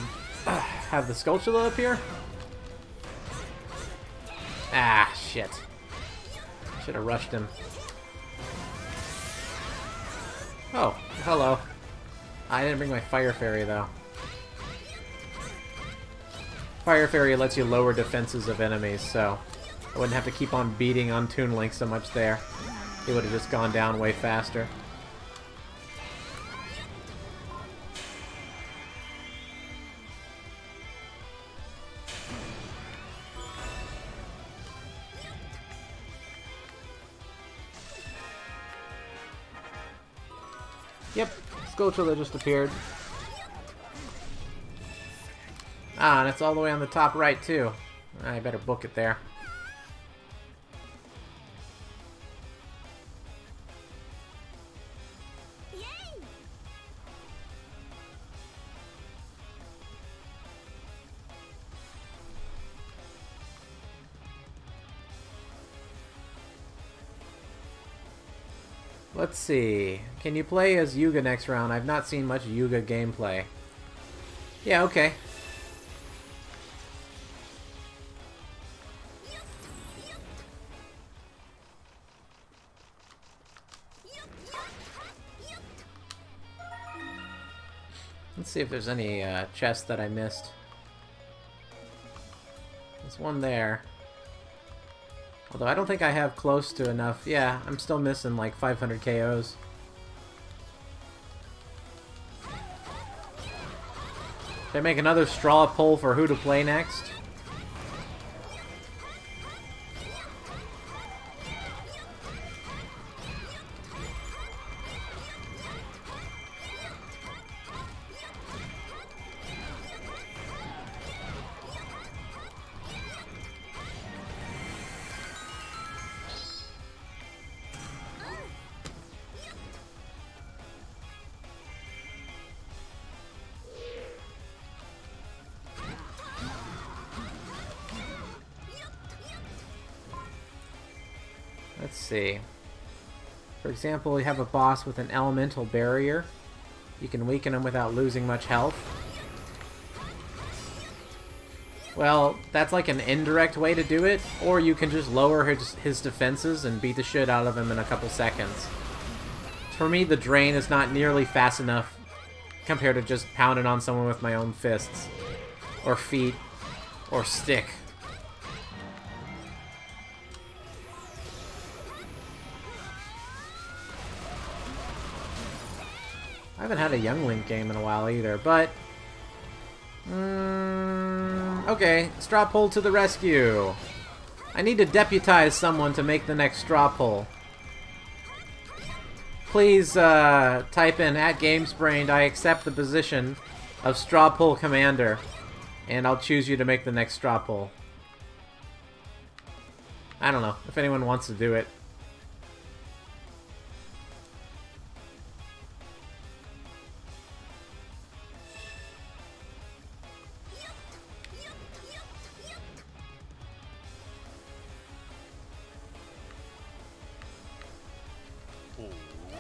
Speaker 1: have the Skulltula appear. Ah, shit. Should have rushed him. Oh, hello. I didn't bring my Fire Fairy, though. Fire Fairy lets you lower defenses of enemies, so I wouldn't have to keep on beating on Toon Link so much there. He would have just gone down way faster. Yep, Skulltula just appeared. Ah, and it's all the way on the top right, too. I better book it there. Let's see. Can you play as Yuga next round? I've not seen much Yuga gameplay. Yeah, okay. Let's see if there's any chests that I missed. There's one there. Although I don't think I have close to enough. Yeah, I'm still missing like 500 KOs. Should I make another straw poll for who to play next? Let's see. For example, you have a boss with an elemental barrier. You can weaken him without losing much health. Well, that's like an indirect way to do it, or you can just lower his defenses and beat the shit out of him in a couple seconds. For me, the drain is not nearly fast enough compared to just pounding on someone with my own fists, or feet, or stick. I haven't had a Young Link game in a while either, but... okay, straw poll to the rescue. I need to deputize someone to make the next straw poll. Please type in @GamesBrained, I accept the position of straw poll commander, and I'll choose you to make the next straw poll. I don't know, if anyone wants to do it.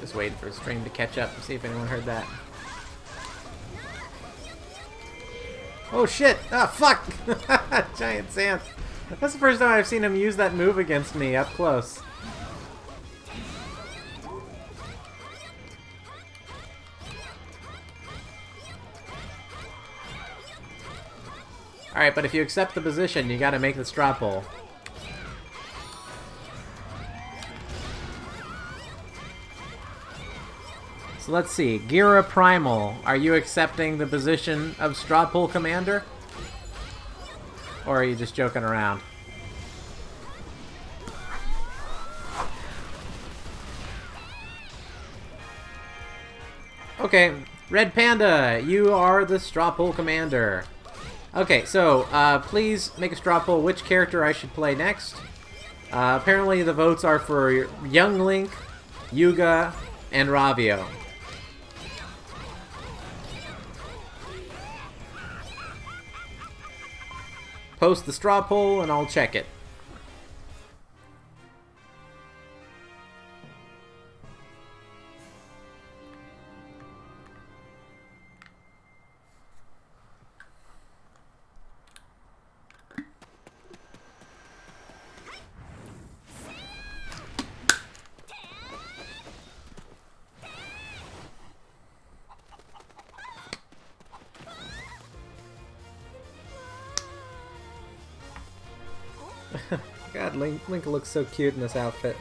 Speaker 1: Just waiting for the stream to catch up and see if anyone heard that. Oh shit! Ah, fuck! Giant Sans. That's the first time I've seen him use that move against me up close. Alright, but if you accept the position, you gotta make the straw poll. So let's see, Gira Primal, are you accepting the position of straw poll commander? Or are you just joking around? Okay, Red Panda, you are the straw poll commander. Okay, so please make a straw poll which character I should play next. Apparently the votes are for Young Link, Yuga, and Ravio. Post the straw poll and I'll check it. God, Link looks so cute in this outfit.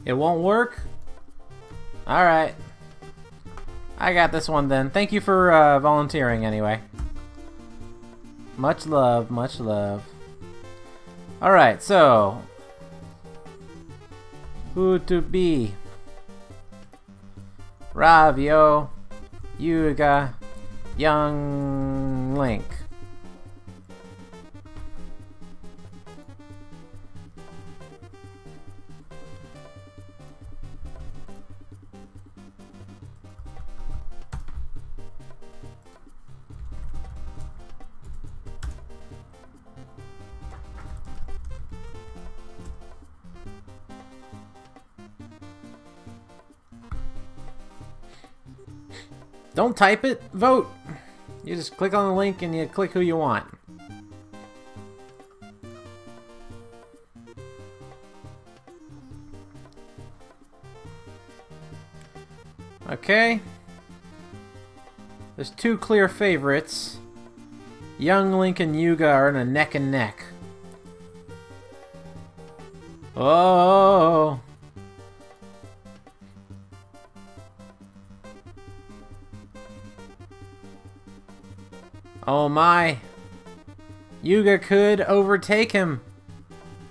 Speaker 1: It won't work? Alright. I got this one then. Thank you for volunteering anyway. Much love, much love. Alright, so... who to be? Ravio, Yuga, Young Link. Don't type it, vote! You just click on the link and you click who you want. Okay. There's two clear favorites. Young Link and Yuga are in a neck and neck. Oh! Oh my! Yuga could overtake him!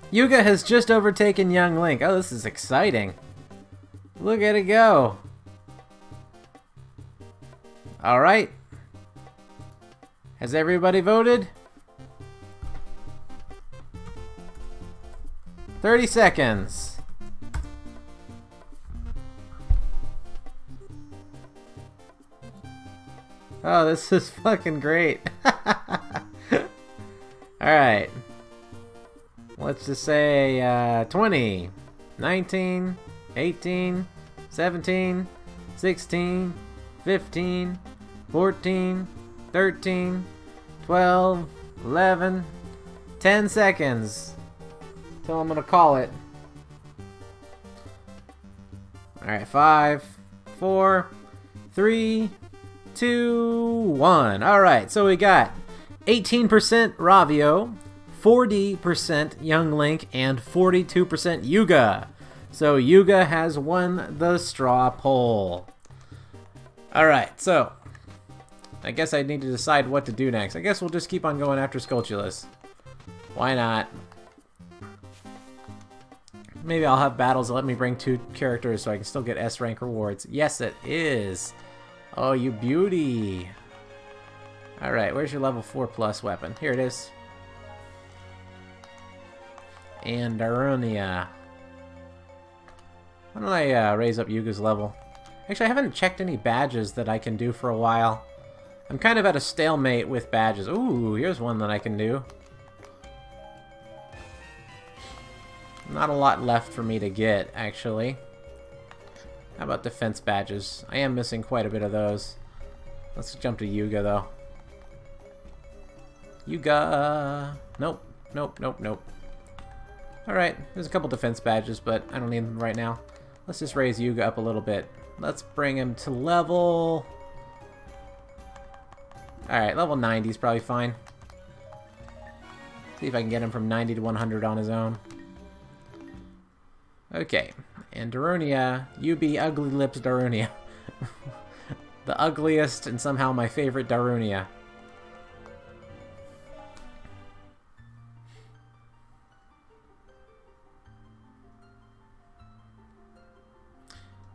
Speaker 1: Yuga has just overtaken Young Link. Oh, this is exciting. Look at it go! Alright. Has everybody voted? 30 seconds. Oh, this is fucking great. Alright. Let's just say 20, 19, 18, 17, 16, 15, 14, 13, 12, 11, 10 seconds. Till I'm gonna call it. Alright, 5, 4, 3, 2, 1. Alright, so we got 18% Ravio, 40% Young Link, and 42% Yuga. So Yuga has won the straw poll. Alright, so I guess I need to decide what to do next. I guess we'll just keep on going after Skulltulus. Why not? Maybe I'll have battles that let me bring 2 characters so I can still get S rank rewards. Yes, it is. Oh, you beauty. Alright, where's your level 4+ weapon? Here it is. And Darunia. Why don't I raise up Yuga's level? Actually, I haven't checked any badges that I can do for a while. I'm kind of at a stalemate with badges. Ooh, here's one that I can do. Not a lot left for me to get, actually. How about defense badges? I am missing quite a bit of those. Let's jump to Yuga, though. Yuga! Nope, nope, nope, nope. Alright, there's a couple defense badges, but I don't need them right now. Let's just raise Yuga up a little bit. Let's bring him to level... Alright, level 90 is probably fine. See if I can get him from 90 to 100 on his own. Okay, and Darunia, you be Ugly Lips Darunia. The ugliest and somehow my favorite Darunia.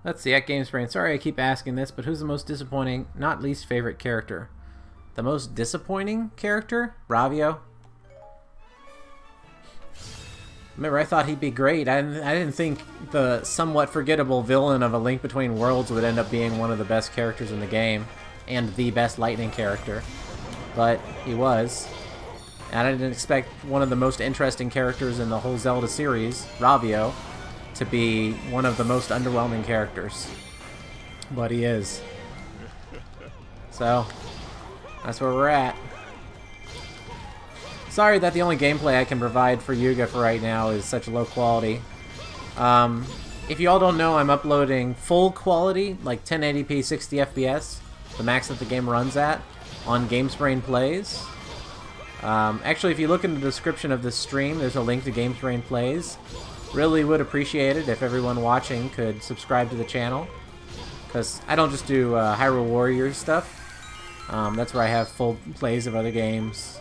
Speaker 1: Let's see, at GamesBrain, sorry I keep asking this, but who's the most disappointing, not least favorite character? The most disappointing character? Ravio? Remember, I thought he'd be great. I didn't think the somewhat forgettable villain of A Link Between Worlds would end up being one of the best characters in the game, and the best Lightning character. But he was. And I didn't expect one of the most interesting characters in the whole Zelda series, Ravio, to be one of the most underwhelming characters. But he is. So, that's where we're at. Sorry that the only gameplay I can provide for Yuga for right now is such low quality. If you all don't know, I'm uploading full quality, like 1080p 60 FPS, the max that the game runs at, on GamesBrain Plays. Actually, if you look in the description of this stream, there's a link to GamesBrain Plays. Really would appreciate it if everyone watching could subscribe to the channel, because I don't just do Hyrule Warriors stuff. That's where I have full plays of other games.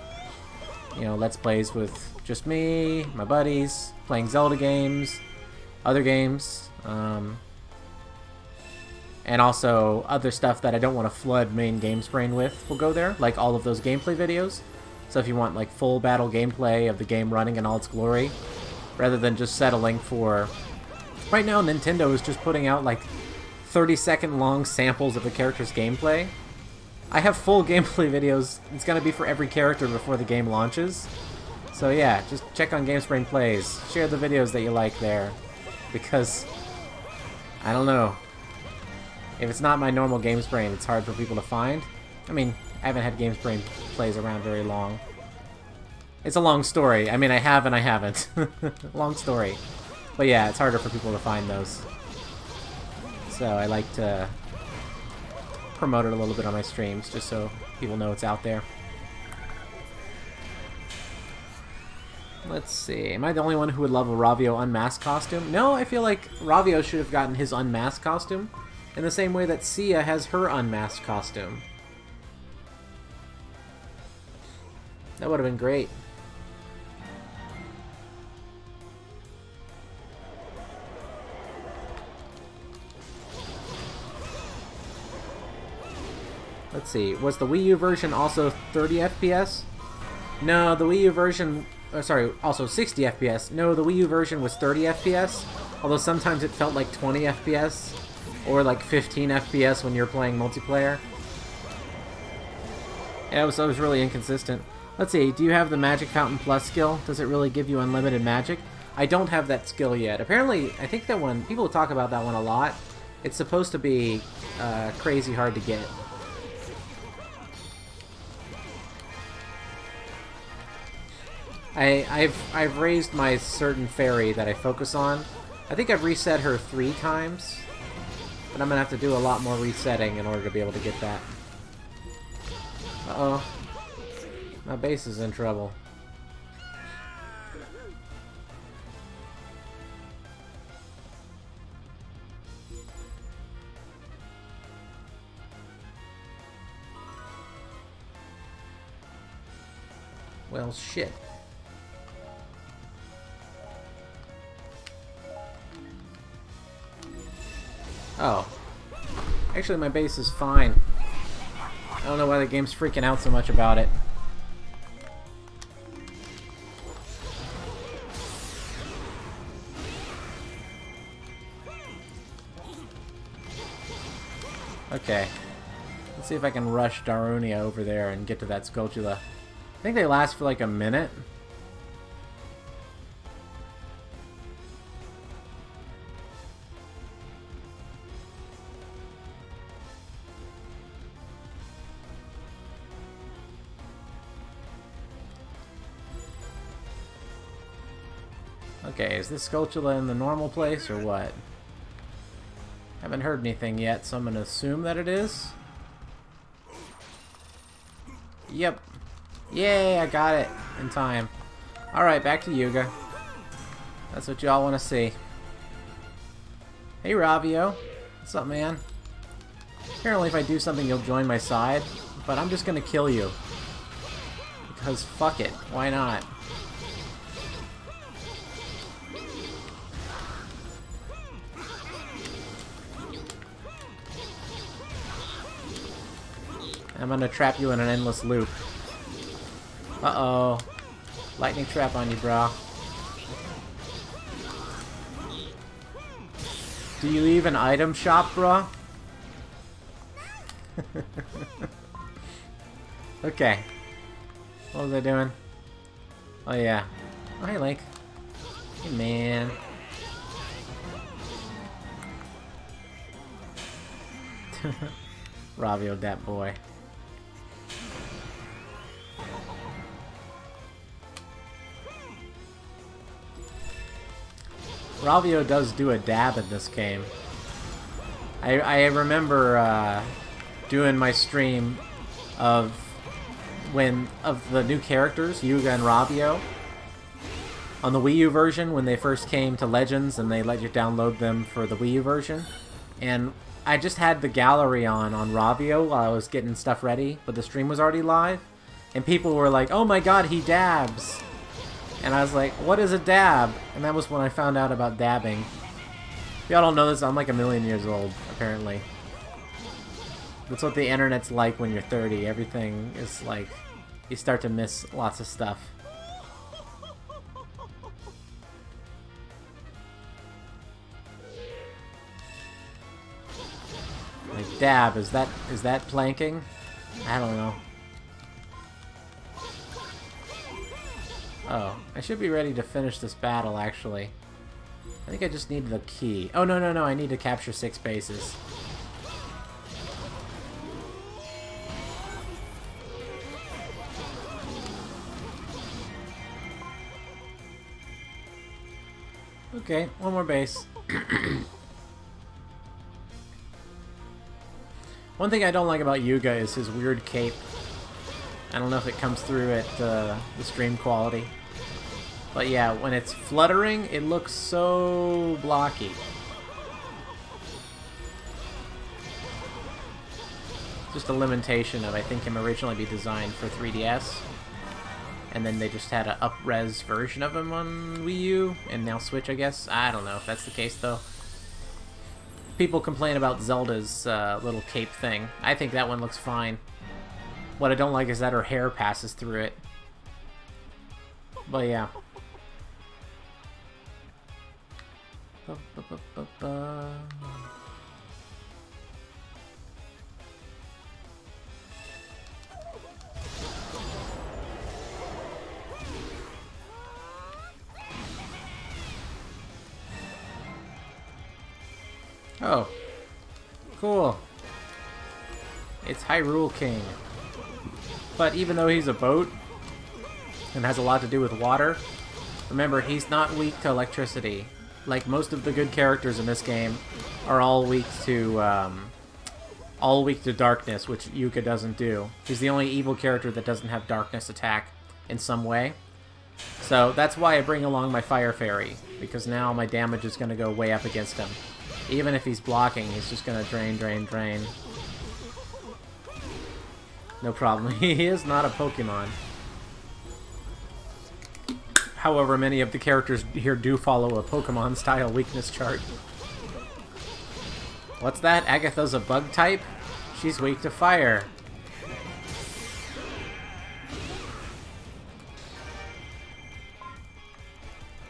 Speaker 1: You know, Let's Plays with just me, my buddies, playing Zelda games, other games, and also other stuff that I don't want to flood main GameSprain with will go there, like all of those gameplay videos. So if you want like full battle gameplay of the game running in all its glory, rather than just settling for... Right now, Nintendo is just putting out like 30-second long samples of the character's gameplay. I have full gameplay videos. It's gonna be for every character before the game launches. So yeah, just check on GameSprain Plays. Share the videos that you like there. Because, I don't know. If it's not my normal GameSprain, it's hard for people to find. I mean, I haven't had GameSprain Plays around very long. It's a long story. I mean, I have and I haven't. Long story. But yeah, it's harder for people to find those. So I like to promote it a little bit on my streams, just so people know it's out there. Let's see. Am I the only one who would love a Ravio unmasked costume? No, I feel like Ravio should have gotten his unmasked costume in the same way that Sia has her unmasked costume. That would have been great. Let's see, was the Wii U version also 30 FPS? No, the Wii U version... sorry, also 60 FPS. No, the Wii U version was 30 FPS, although sometimes it felt like 20 FPS, or like 15 FPS when you're playing multiplayer. Yeah, it was really inconsistent. Let's see, do you have the Magic Fountain Plus skill? Does it really give you unlimited magic? I don't have that skill yet. Apparently, I think that one... People talk about that one a lot. It's supposed to be crazy hard to get. I've raised my certain fairy that I focus on. I think I've reset her 3 times, but I'm gonna have to do a lot more resetting in order to be able to get that. Uh-oh. My base is in trouble. Well, shit. Oh. Actually, my base is fine. I don't know why the game's freaking out so much about it. Okay. Let's see if I can rush Darunia over there and get to that Skulltula. I think they last for like a minute. Okay, is this Skulltula in the normal place or what? Haven't heard anything yet, so I'm gonna assume that it is. Yep. Yay, I got it in time. Alright, back to Yuga. That's what y'all want to see. Hey, Ravio. What's up, man? Apparently if I do something, you'll join my side, but I'm just gonna kill you. Because fuck it, why not? I'm gonna trap you in an endless loop. Uh-oh. Lightning trap on you, bro. Do you leave an item shop, bro? Okay. What was I doing? Oh, yeah. Oh, hey, Link. Hey, man. Ravio, that boy. Ravio does do a dab in this game. I remember doing my stream of the new characters, Yuga and Ravio, on the Wii U version when they first came to Legends and they let you download them for the Wii U version. And I just had the gallery on Ravio while I was getting stuff ready, but the stream was already live. And people were like, oh my god, he dabs! And I was like, what is a dab? And that was when I found out about dabbing. If y'all don't know this, I'm like a million years old, apparently. That's what the internet's like when you're 30. Everything is like, you start to miss lots of stuff. Like dab, is that planking? I don't know. Oh, I should be ready to finish this battle, actually. I think I just need the key. Oh, no, I need to capture 6 bases. Okay, one more base. One thing I don't like about Yuga is his weird cape. I don't know if it comes through at the stream quality. But yeah, when it's fluttering, it looks so blocky. Just a limitation of, I think, him originally be designed for 3DS. And then they just had an up-res version of him on Wii U, and now Switch, I guess. I don't know if that's the case, though. People complain about Zelda's little cape thing. I think that one looks fine. What I don't like is that her hair passes through it. But yeah. Oh. Cool. It's Hyrule King. But even though he's a boat, and has a lot to do with water, remember, he's not weak to electricity. Like most of the good characters in this game are all weak to darkness, which Yuka doesn't do. He's the only evil character that doesn't have darkness attack in some way. So that's why I bring along my Fire Fairy, because now my damage is going to go way up against him. Even if he's blocking, he's just going to drain, drain, drain. No problem. He is not a Pokemon. However, many of the characters here do follow a Pokemon-style weakness chart. What's that? Agatha's a bug type? She's weak to fire.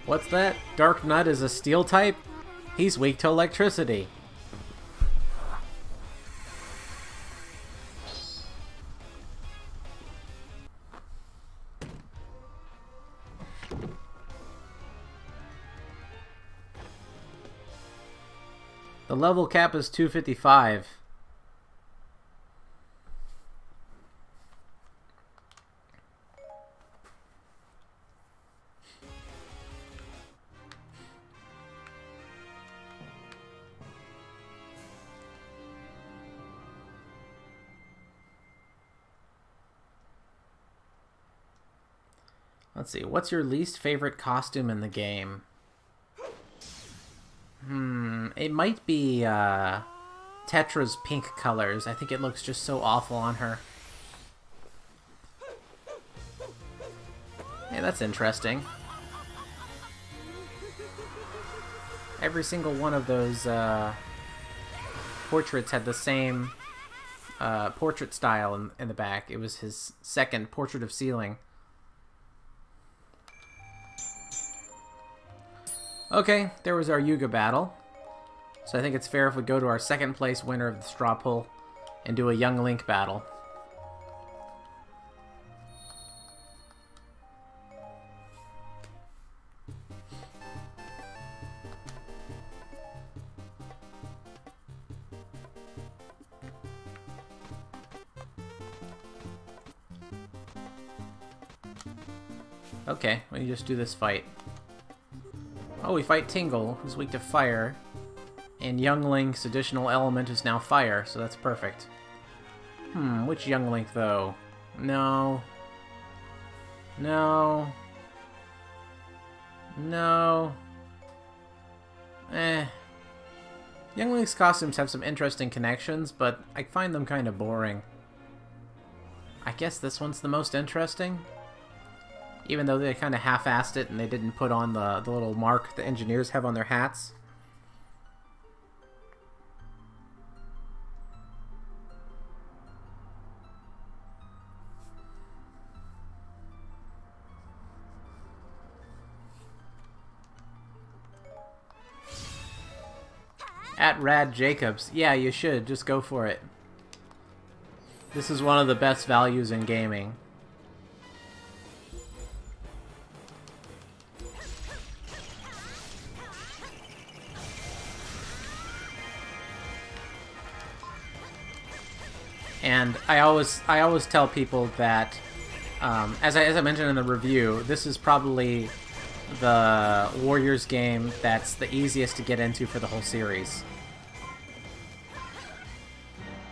Speaker 1: What's that? Dark Nut is a steel type? He's weak to electricity. The level cap is 255. Let's see, what's your least favorite costume in the game? It might be Tetra's pink colors. I think it looks just so awful on her. Hey, that's interesting. Every single one of those portraits had the same portrait style in the back. It was his second portrait of ceiling. Okay, there was our Yuga battle. So I think it's fair if we go to our second place winner of the straw pull and do a Young Link battle. Okay, let me just do this fight. Oh, we fight Tingle, who's weak to fire. And Young Link's additional element is now fire, so that's perfect. Which Young Link, though? No. No. No. Young Link's costumes have some interesting connections, but I find them kind of boring. I guess this one's the most interesting. Even though they kind of half-assed it and they didn't put on the little mark the engineers have on their hats. At Rad Jacobs. Yeah, you should. Just go for it. This is one of the best values in gaming. And I always tell people that, as I mentioned in the review, this is probably the Warriors game that's the easiest to get into for the whole series.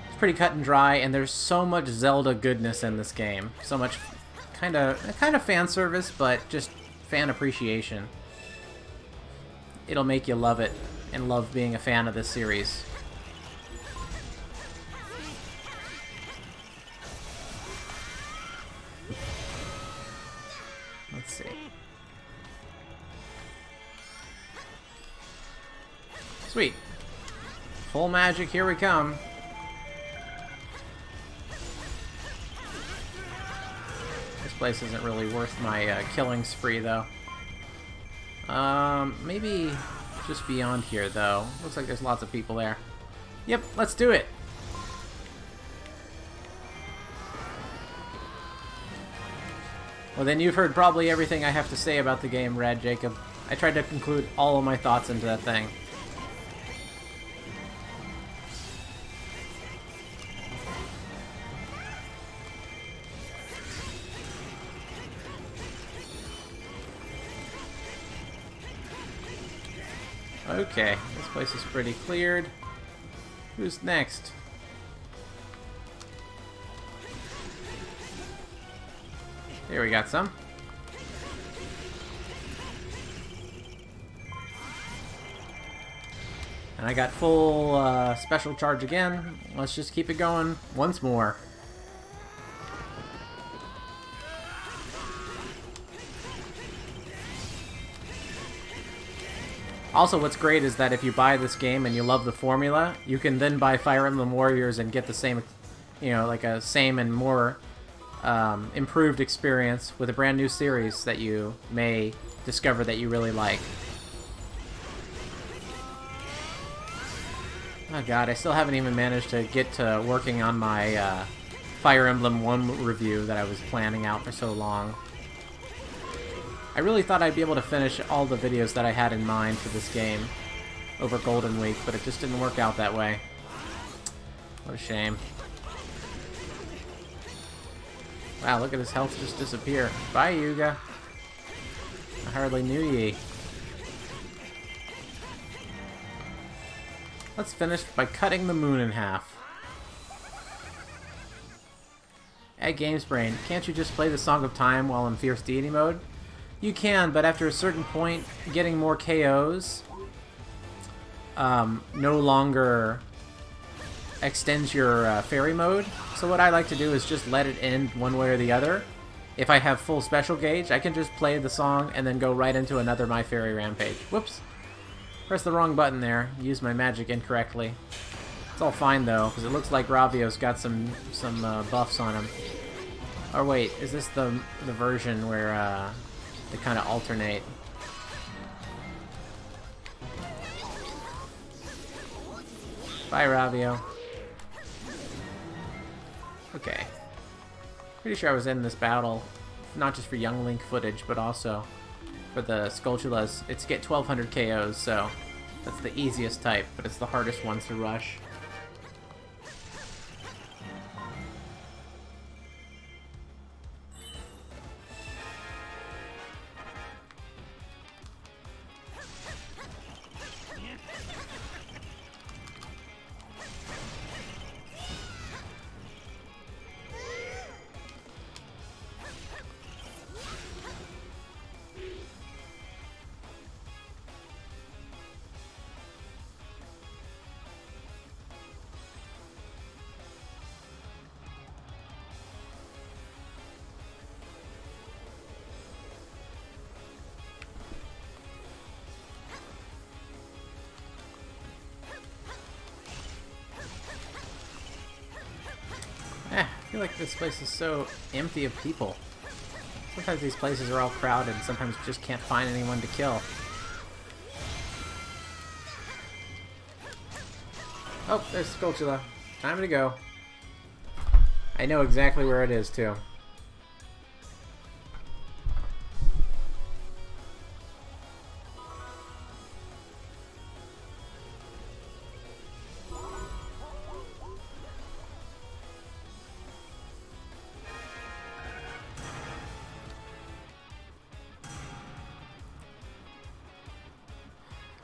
Speaker 1: It's pretty cut and dry, and there's so much Zelda goodness in this game. So much kind of fan service, but just fan appreciation. It'll make you love it and love being a fan of this series. Let's see. Sweet. Full magic, here we come. This place isn't really worth my killing spree, though. Maybe just beyond here, though. Looks like there's lots of people there. Yep, let's do it! Well, then you've heard probably everything I have to say about the game, Rad Jacob. I tried to conclude all of my thoughts into that thing. Okay, this place is pretty cleared. Who's next? Here we got some. And I got full special charge again. Let's just keep it going once more. Also, what's great is that if you buy this game and you love the formula, you can then buy Fire Emblem Warriors and get the same, you know, like a same and more improved experience with a brand new series that you may discover that you really like. Oh god, I still haven't even managed to get to working on my Fire Emblem 1 review that I was planning out for so long. I really thought I'd be able to finish all the videos that I had in mind for this game over Golden Week, but it just didn't work out that way. What a shame. Wow, look at his health just disappear. Bye, Yuga. I hardly knew ye. Let's finish by cutting the moon in half. At Gamesbrain, can't you just play the Song of Time while in Fierce Deity mode? You can, but after a certain point, getting more KOs no longer extends your fairy mode. So what I like to do is just let it end one way or the other. If I have full special gauge, I can just play the song and then go right into another My Fairy Rampage. Whoops. Pressed the wrong button there. Used my magic incorrectly. It's all fine though, because it looks like Ravio's got some buffs on him. Or wait, is this the version where they kind of alternate? Bye, Ravio. Okay. Pretty sure I was in this battle, not just for Young Link footage, but also for the Skulltulas. It's get 1200 KOs, so that's the easiest type, but it's the hardest ones to rush. feel like this place is so empty of people. Sometimes these places are all crowded and sometimes you just can't find anyone to kill. Oh, there's Skulltula. Time to go. I know exactly where it is, too.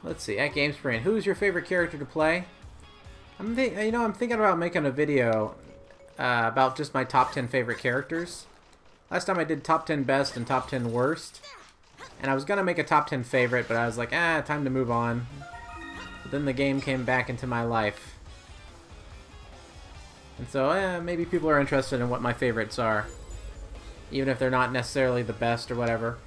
Speaker 1: Let's see, at GameSprint, who's your favorite character to play? I'm thinking about making a video about just my top 10 favorite characters. Last time I did top 10 best and top 10 worst. And I was going to make a top 10 favorite, but I was like, time to move on. But then the game came back into my life. And so, maybe people are interested in what my favorites are. Even if they're not necessarily the best or whatever.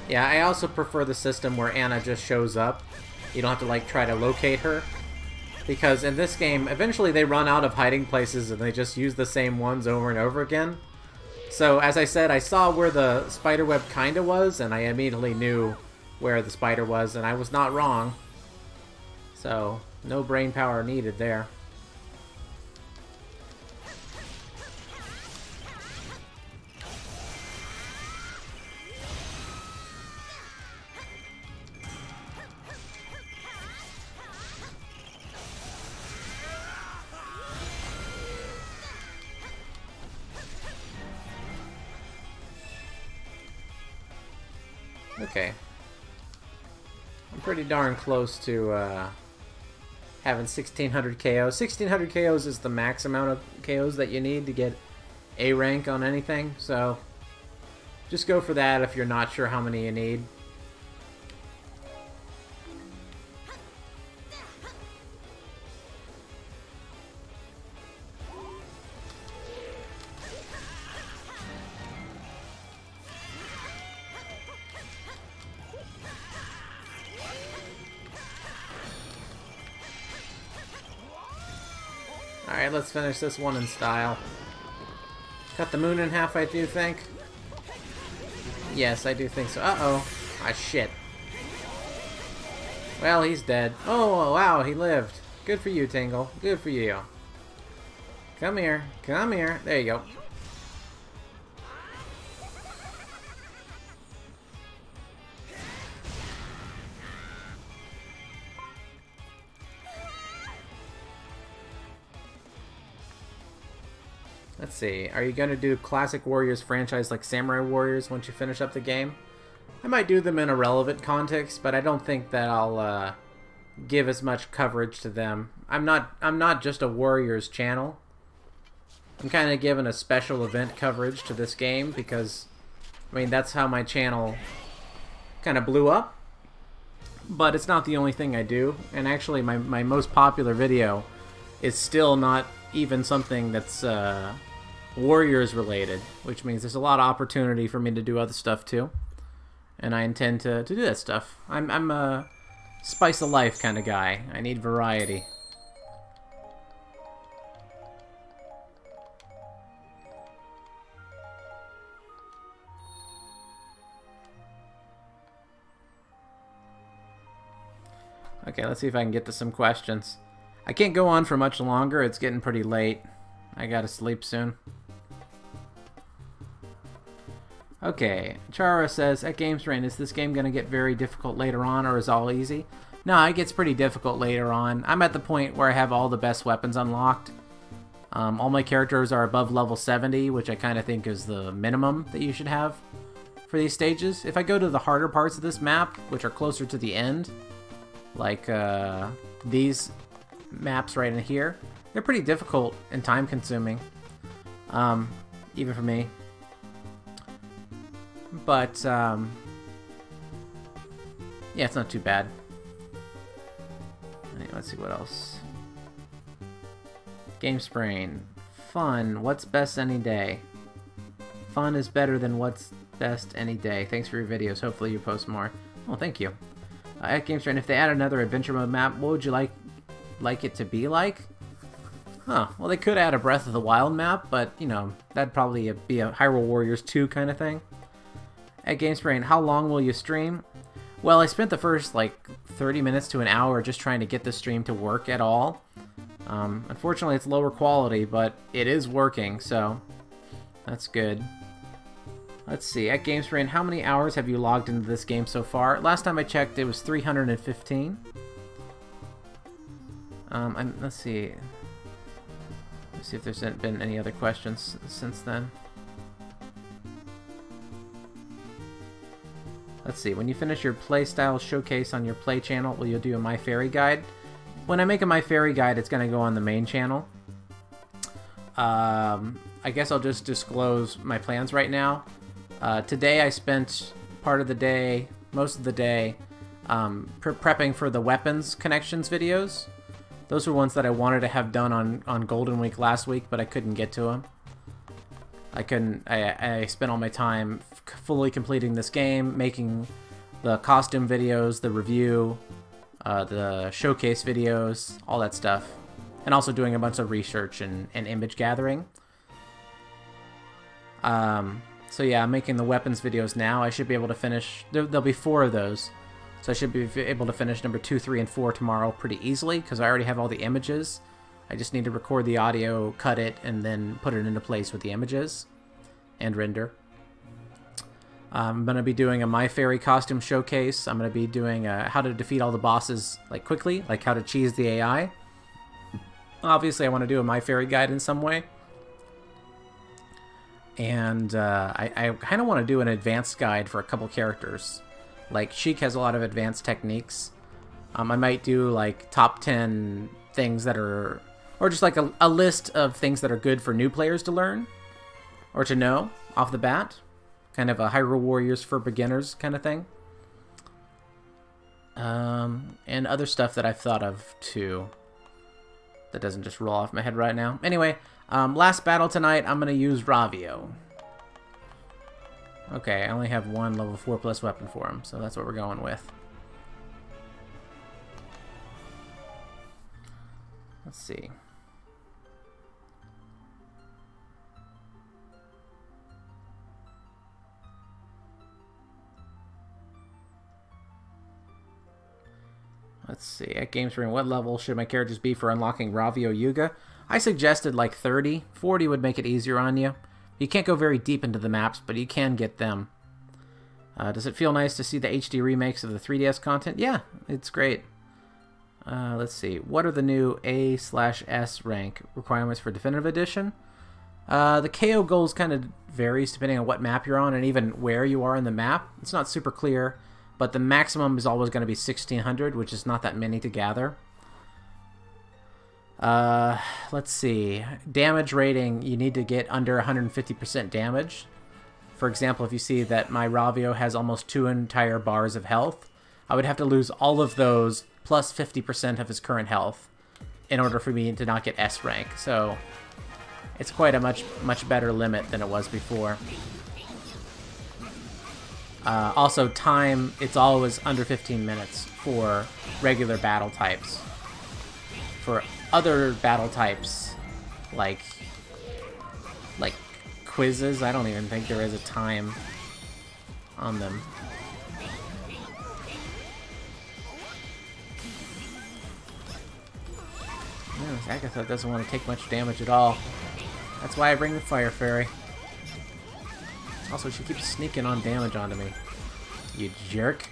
Speaker 1: Yeah, I also prefer the system where Anna just shows up. You don't have to, like, try to locate her. Because in this game, eventually they run out of hiding places and they just use the same ones over and over again. So, as I said, I saw where the spiderweb kinda was, and I immediately knew where the spider was, and I was not wrong. So, no brain power needed there. Okay. I'm pretty darn close to having 1600 KOs. 1600 KOs is the max amount of KOs that you need to get A rank on anything, so just go for that if you're not sure how many you need. Alright, let's finish this one in style. Cut the moon in half, I do think. Yes, I do think so. Uh-oh. Ah, shit. Well, he's dead. Oh, wow, he lived. Good for you, Tingle. Good for you. Come here. Come here. There you go. Let's see, are you going to do Classic Warriors franchise like Samurai Warriors once you finish up the game? I might do them in a relevant context, but I don't think that I'll give as much coverage to them. I'm not just a Warriors channel. I'm kind of giving a special event coverage to this game because, I mean, that's how my channel kind of blew up. But it's not the only thing I do, and actually my most popular video is still not even something that's Warriors related, which means there's a lot of opportunity for me to do other stuff too, and I intend to do that stuff. I'm a spice of life kind of guy. I need variety. Okay, let's see if I can get to some questions. I can't go on for much longer. It's getting pretty late. I gotta sleep soon. Okay, Chara says, at GameSprint, is this game gonna get very difficult later on, or is all easy? No, it gets pretty difficult later on. I'm at the point where I have all the best weapons unlocked. All my characters are above level 70, which I kind of think is the minimum that you should have for these stages. If I go to the harder parts of this map, which are closer to the end, like these maps right in here, they're pretty difficult and time consuming, even for me. But yeah, it's not too bad. Let's see what else. Game Sprain. Fun. What's best any day? Fun is better than what's best any day. Thanks for your videos. Hopefully you post more. Well, thank you. At Game Sprain, if they add another adventure mode map, what would you like it to be like? Huh. Well, they could add a Breath of the Wild map, but, you know, that'd probably be a Hyrule Warriors 2 kind of thing. At Game Sprain, how long will you stream? Well, I spent the first, like, 30 minutes to an hour just trying to get the stream to work at all. Unfortunately, it's lower quality, but it is working, so that's good. Let's see, at Game Sprain, how many hours have you logged into this game so far? Last time I checked, it was 315. Let's see. Let's see if there's been any other questions since then. Let's see, when you finish your playstyle showcase on your Play channel, will you do a My Fairy guide? When I make a My Fairy guide, it's going to go on the main channel. I guess I'll just disclose my plans right now. Today I spent part of the day, most of the day, prepping for the weapons connections videos. Those were ones that I wanted to have done on Golden Week last week, but I couldn't get to them. I spent all my time fully completing this game, making the costume videos, the review, the showcase videos, all that stuff. And also doing a bunch of research and image gathering. So yeah, I'm making the weapons videos now. I should be able to finish, there'll be 4 of those. So I should be able to finish number 2, 3, and 4 tomorrow pretty easily, because I already have all the images. I just need to record the audio, cut it, and then put it into place with the images and render. I'm going to be doing a My Fairy costume showcase. I'm going to be doing how to defeat all the bosses like quickly, like how to cheese the AI. Obviously, I want to do a My Fairy guide in some way. And I kind of want to do an advanced guide for a couple characters. Like, Sheik has a lot of advanced techniques. I might do, like, top 10 things that are... Or just, like, a list of things that are good for new players to learn. Or to know off the bat. Kind of a Hyrule Warriors for beginners kind of thing. And other stuff that I've thought of, too. That doesn't just roll off my head right now. Anyway, last battle tonight, I'm going to use Ravio. Okay, I only have one level 4+ weapon for him, so that's what we're going with. Let's see. Let's see, at Game Sprain, what level should my characters be for unlocking Ravio Yuga? I suggested like 30. 40 would make it easier on you. You can't go very deep into the maps, but you can get them. Does it feel nice to see the HD remakes of the 3DS content? Yeah, it's great. Let's see, what are the new A/S rank requirements for Definitive Edition? The KO goals kind of varies depending on what map you're on and even where you are in the map. It's not super clear, but the maximum is always going to be 1600, which is not that many to gather. Let's see. Damage rating, you need to get under 150% damage. For example, if you see that my Ravio has almost 2 entire bars of health, I would have to lose all of those plus 50% of his current health in order for me to not get S rank. So it's quite a much better limit than it was before. Also, time, it's always under 15 minutes for regular battle types. For other battle types, like quizzes, I don't even think there is a time on them. Yeah, Agatha doesn't want to take much damage at all. That's why I bring the Fire Fairy. Also, she keeps sneaking on damage onto me. You jerk.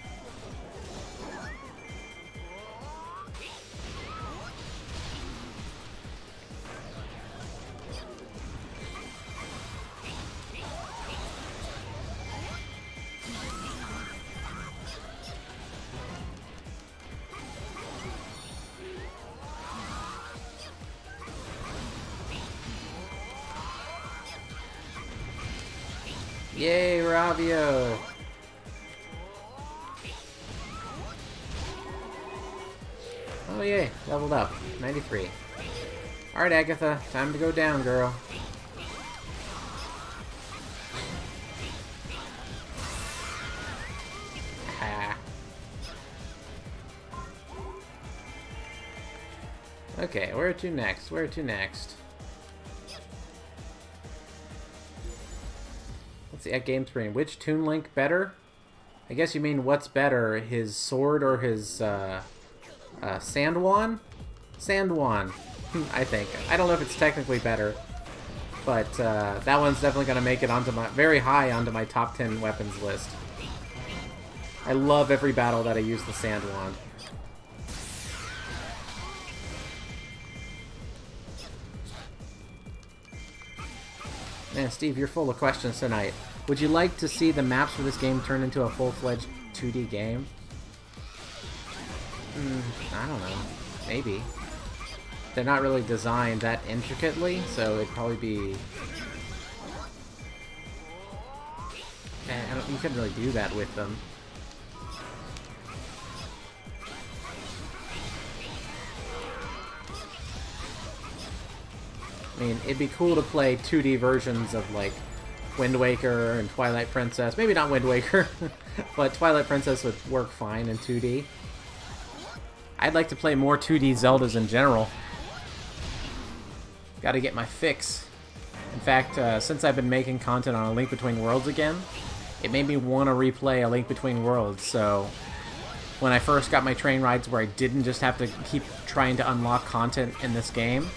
Speaker 1: Yay, Ravio! Oh yay, leveled up. 93. Alright, Agatha. Time to go down, girl. Ha. Okay, where to next? Where to next? Let's see, at Game Screen. Which Toon Link better? I guess you mean what's better, his sword or his Sandwan? Sandwan, I think. I don't know if it's technically better, but that one's definitely going to make it onto my very high onto my top 10 weapons list. I love every battle that I use the Sandwan. Man, Steve, you're full of questions tonight. Would you like to see the maps for this game turn into a full-fledged 2D game? I don't know. Maybe. They're not really designed that intricately, so it'd probably be... you couldn't really do that with them. I mean, it'd be cool to play 2D versions of, like, Wind Waker and Twilight Princess. Maybe not Wind Waker, but Twilight Princess would work fine in 2D. I'd like to play more 2D Zeldas in general. Gotta get my fix. In fact, since I've been making content on A Link Between Worlds again, it made me want to replay A Link Between Worlds, so... when I first got my train rides where I didn't just have to keep trying to unlock content in this game,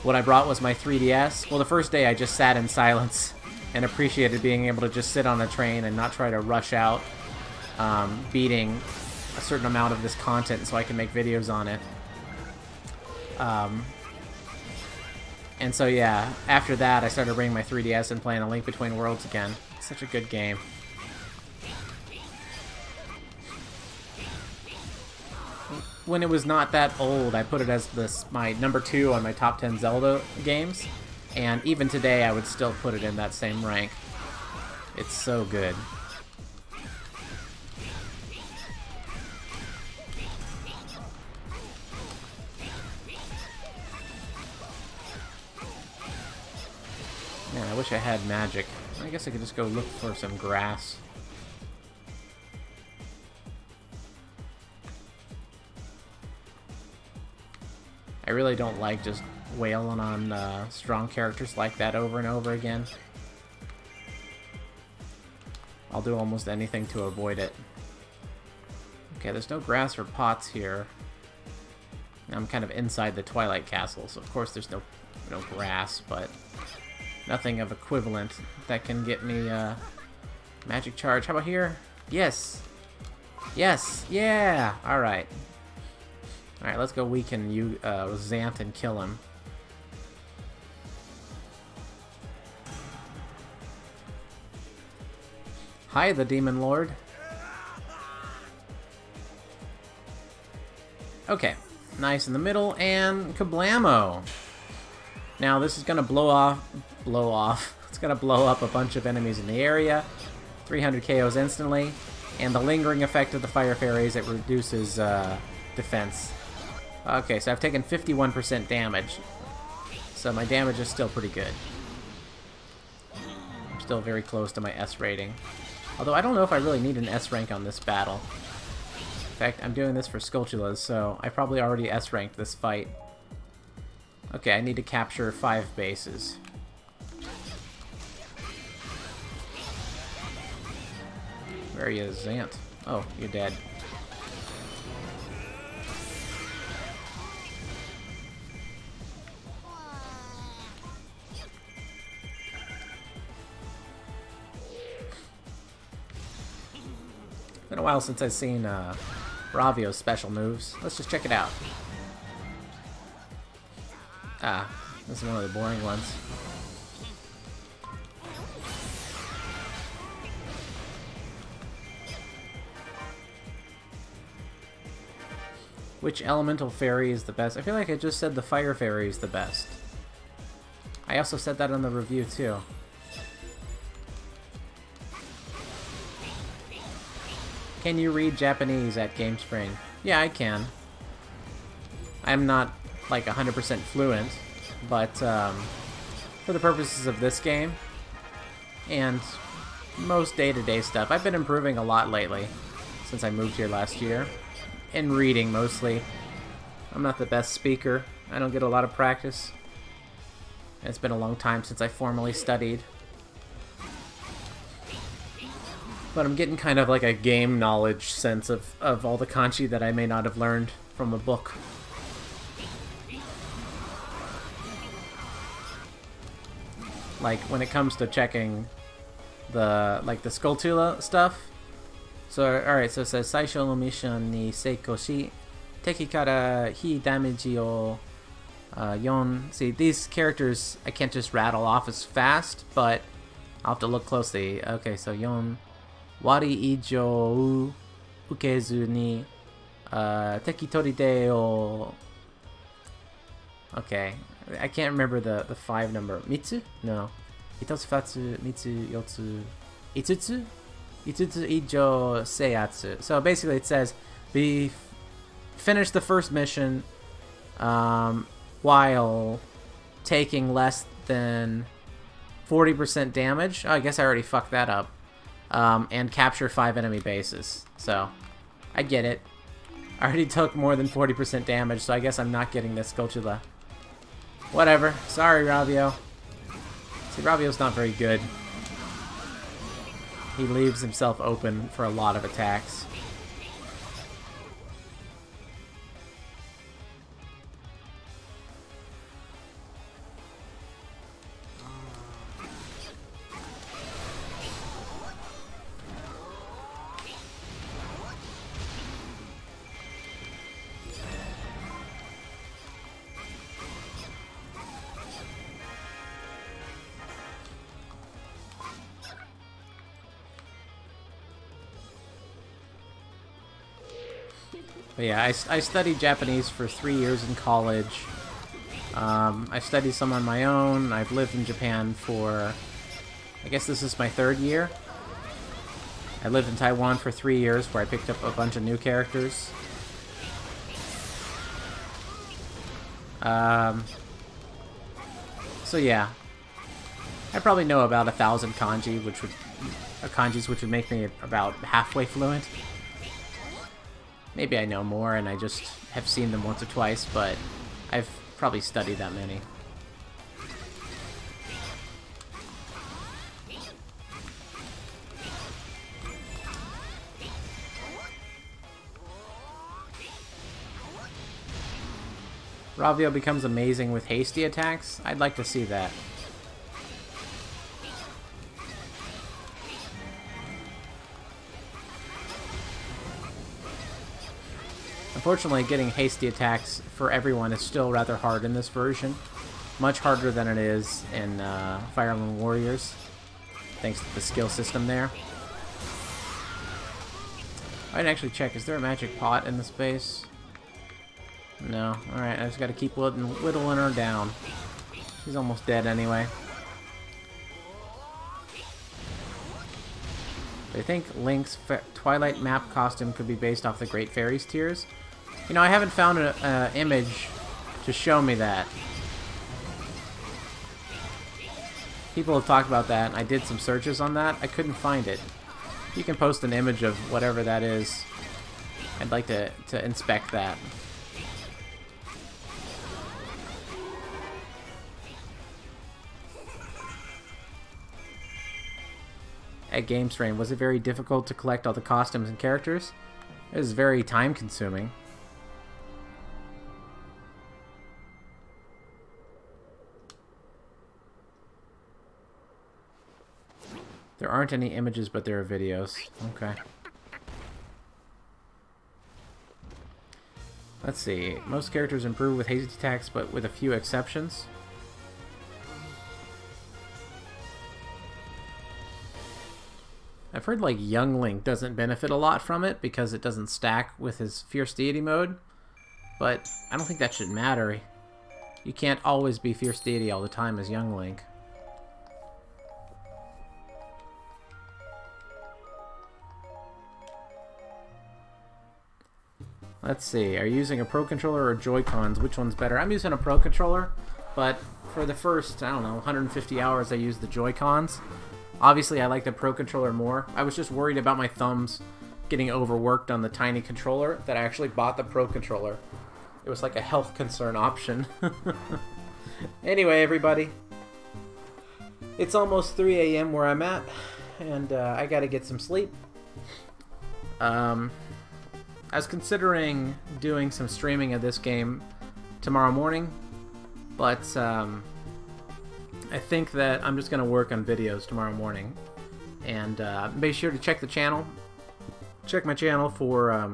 Speaker 1: what I brought was my 3DS. Well, the first day I just sat in silence and appreciated being able to just sit on a train and not try to rush out beating a certain amount of this content so I can make videos on it. And so yeah, after that I started bringing my 3DS and playing A Link Between Worlds again. It's such a good game. When it was not that old, I put it as my number 2 on my top 10 Zelda games, and even today I would still put it in that same rank. It's so good. Man, I wish I had magic. I guess I could just go look for some grass. I really don't like just wailing on strong characters like that over and over again. I'll do almost anything to avoid it. Okay, there's no grass or pots here. I'm kind of inside the Twilight Castle, so of course there's no grass, but nothing of equivalent that can get me magic charge. How about here? Yes! Yes! Yeah! Alright. Alright, let's go weaken you, Zant and kill him. Hi, the Demon Lord. Okay, nice in the middle, and kablamo! Now, this is gonna blow off. It's gonna blow up a bunch of enemies in the area. 300 KOs instantly, and the lingering effect of the Fire Fairies, it reduces defense. Okay, so I've taken 51% damage, so my damage is still pretty good. I'm still very close to my S rating. Although I don't know if I really need an S rank on this battle. In fact, I'm doing this for Skulltulas, so I probably already S ranked this fight. Okay, I need to capture 5 bases. Where are you, Zant? Oh, you're dead. It's been a while since I've seen Bravio's special moves. Let's just check it out. Ah, this is one of the boring ones. Which elemental fairy is the best? I feel like I just said the fire fairy is the best. I also said that on the review too. Can you read Japanese at GameSpring? Yeah, I can. I'm not like 100% fluent, but for the purposes of this game and most day-to-day stuff, I've been improving a lot lately since I moved here last year. In reading, mostly. I'm not the best speaker. I don't get a lot of practice. It's been a long time since I formally studied. But I'm getting kind of like a game knowledge sense of all the kanji that I may not have learned from a book. Like, when it comes to checking the Skulltula stuff. So, alright, so it says, Saisho no mission ni seiko shi, teki kara hi damage o yon. See, these characters I can't just rattle off as fast, but I'll have to look closely. Okay, so yon wari ijo ukezu ni teki toride o... Okay, I can't remember the 5 number. Mitsu? No. Hitotsu, fatsu, mitsu, yotsu, itsutsu? Itsutsu ijo seiyatsu. So basically it says, finish the first mission while taking less than 40% damage. Oh, I guess I already fucked that up. And capture 5 enemy bases. So, I get it. I already took more than 40% damage, so I guess I'm not getting this Skulltula. Whatever. Sorry, Ravio. See, Ravio's not very good. He leaves himself open for a lot of attacks. But yeah, I studied Japanese for 3 years in college. I studied some on my own. I've lived in Japan for, I guess this is my 3rd year. I lived in Taiwan for 3 years where I picked up a bunch of new characters. So yeah, I probably know about 1,000 kanji, kanjis, which would make me about halfway fluent. Maybe I know more and I just have seen them once or twice, but I've probably studied that many. Ravio becomes amazing with hasty attacks. I'd like to see that. Unfortunately, getting hasty attacks for everyone is still rather hard in this version. Much harder than it is in Hyrule Warriors, thanks to the skill system there. I didn't actually check. Is there a magic pot in this base? No. Alright, I just gotta keep whittling her down. She's almost dead anyway. I think Link's Twilight map costume could be based off the Great Fairies Tears. You know, I haven't found an image to show me that. People have talked about that, and I did some searches on that. I couldn't find it. You can post an image of whatever that is. I'd like to inspect that. At Game Strain, was it very difficult to collect all the costumes and characters? It was very time-consuming. There aren't any images, but there are videos. Okay. Let's see. Most characters improve with hasty attacks, but with a few exceptions. I've heard like Young Link doesn't benefit a lot from it because it doesn't stack with his Fierce Deity mode, but I don't think that should matter. You can't always be Fierce Deity all the time as Young Link. Let's see, are you using a Pro Controller or Joy-Cons? Which one's better? I'm using a Pro Controller, but for the first, I don't know, 150 hours I used the Joy-Cons. Obviously, I like the Pro Controller more. I was just worried about my thumbs getting overworked on the tiny controller that I actually bought the Pro Controller. It was like a health concern option. Anyway, everybody, it's almost 3 a.m. where I'm at, and I gotta get some sleep. I was considering doing some streaming of this game tomorrow morning, but I think that I'm just gonna work on videos tomorrow morning. And be sure to check the channel. Check my channel for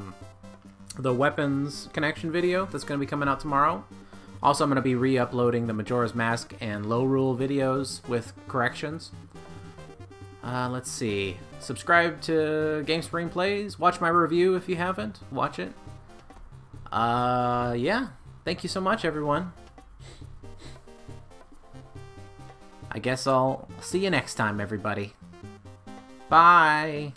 Speaker 1: the weapons connection video that's going to be coming out tomorrow. Also, I'm going to be re-uploading the Majora's Mask and Low Rule videos with corrections. Let's see. Subscribe to GameSpring Plays. Watch my review if you haven't. Watch it. Yeah. Thank you so much, everyone. I guess I'll see you next time, everybody. Bye!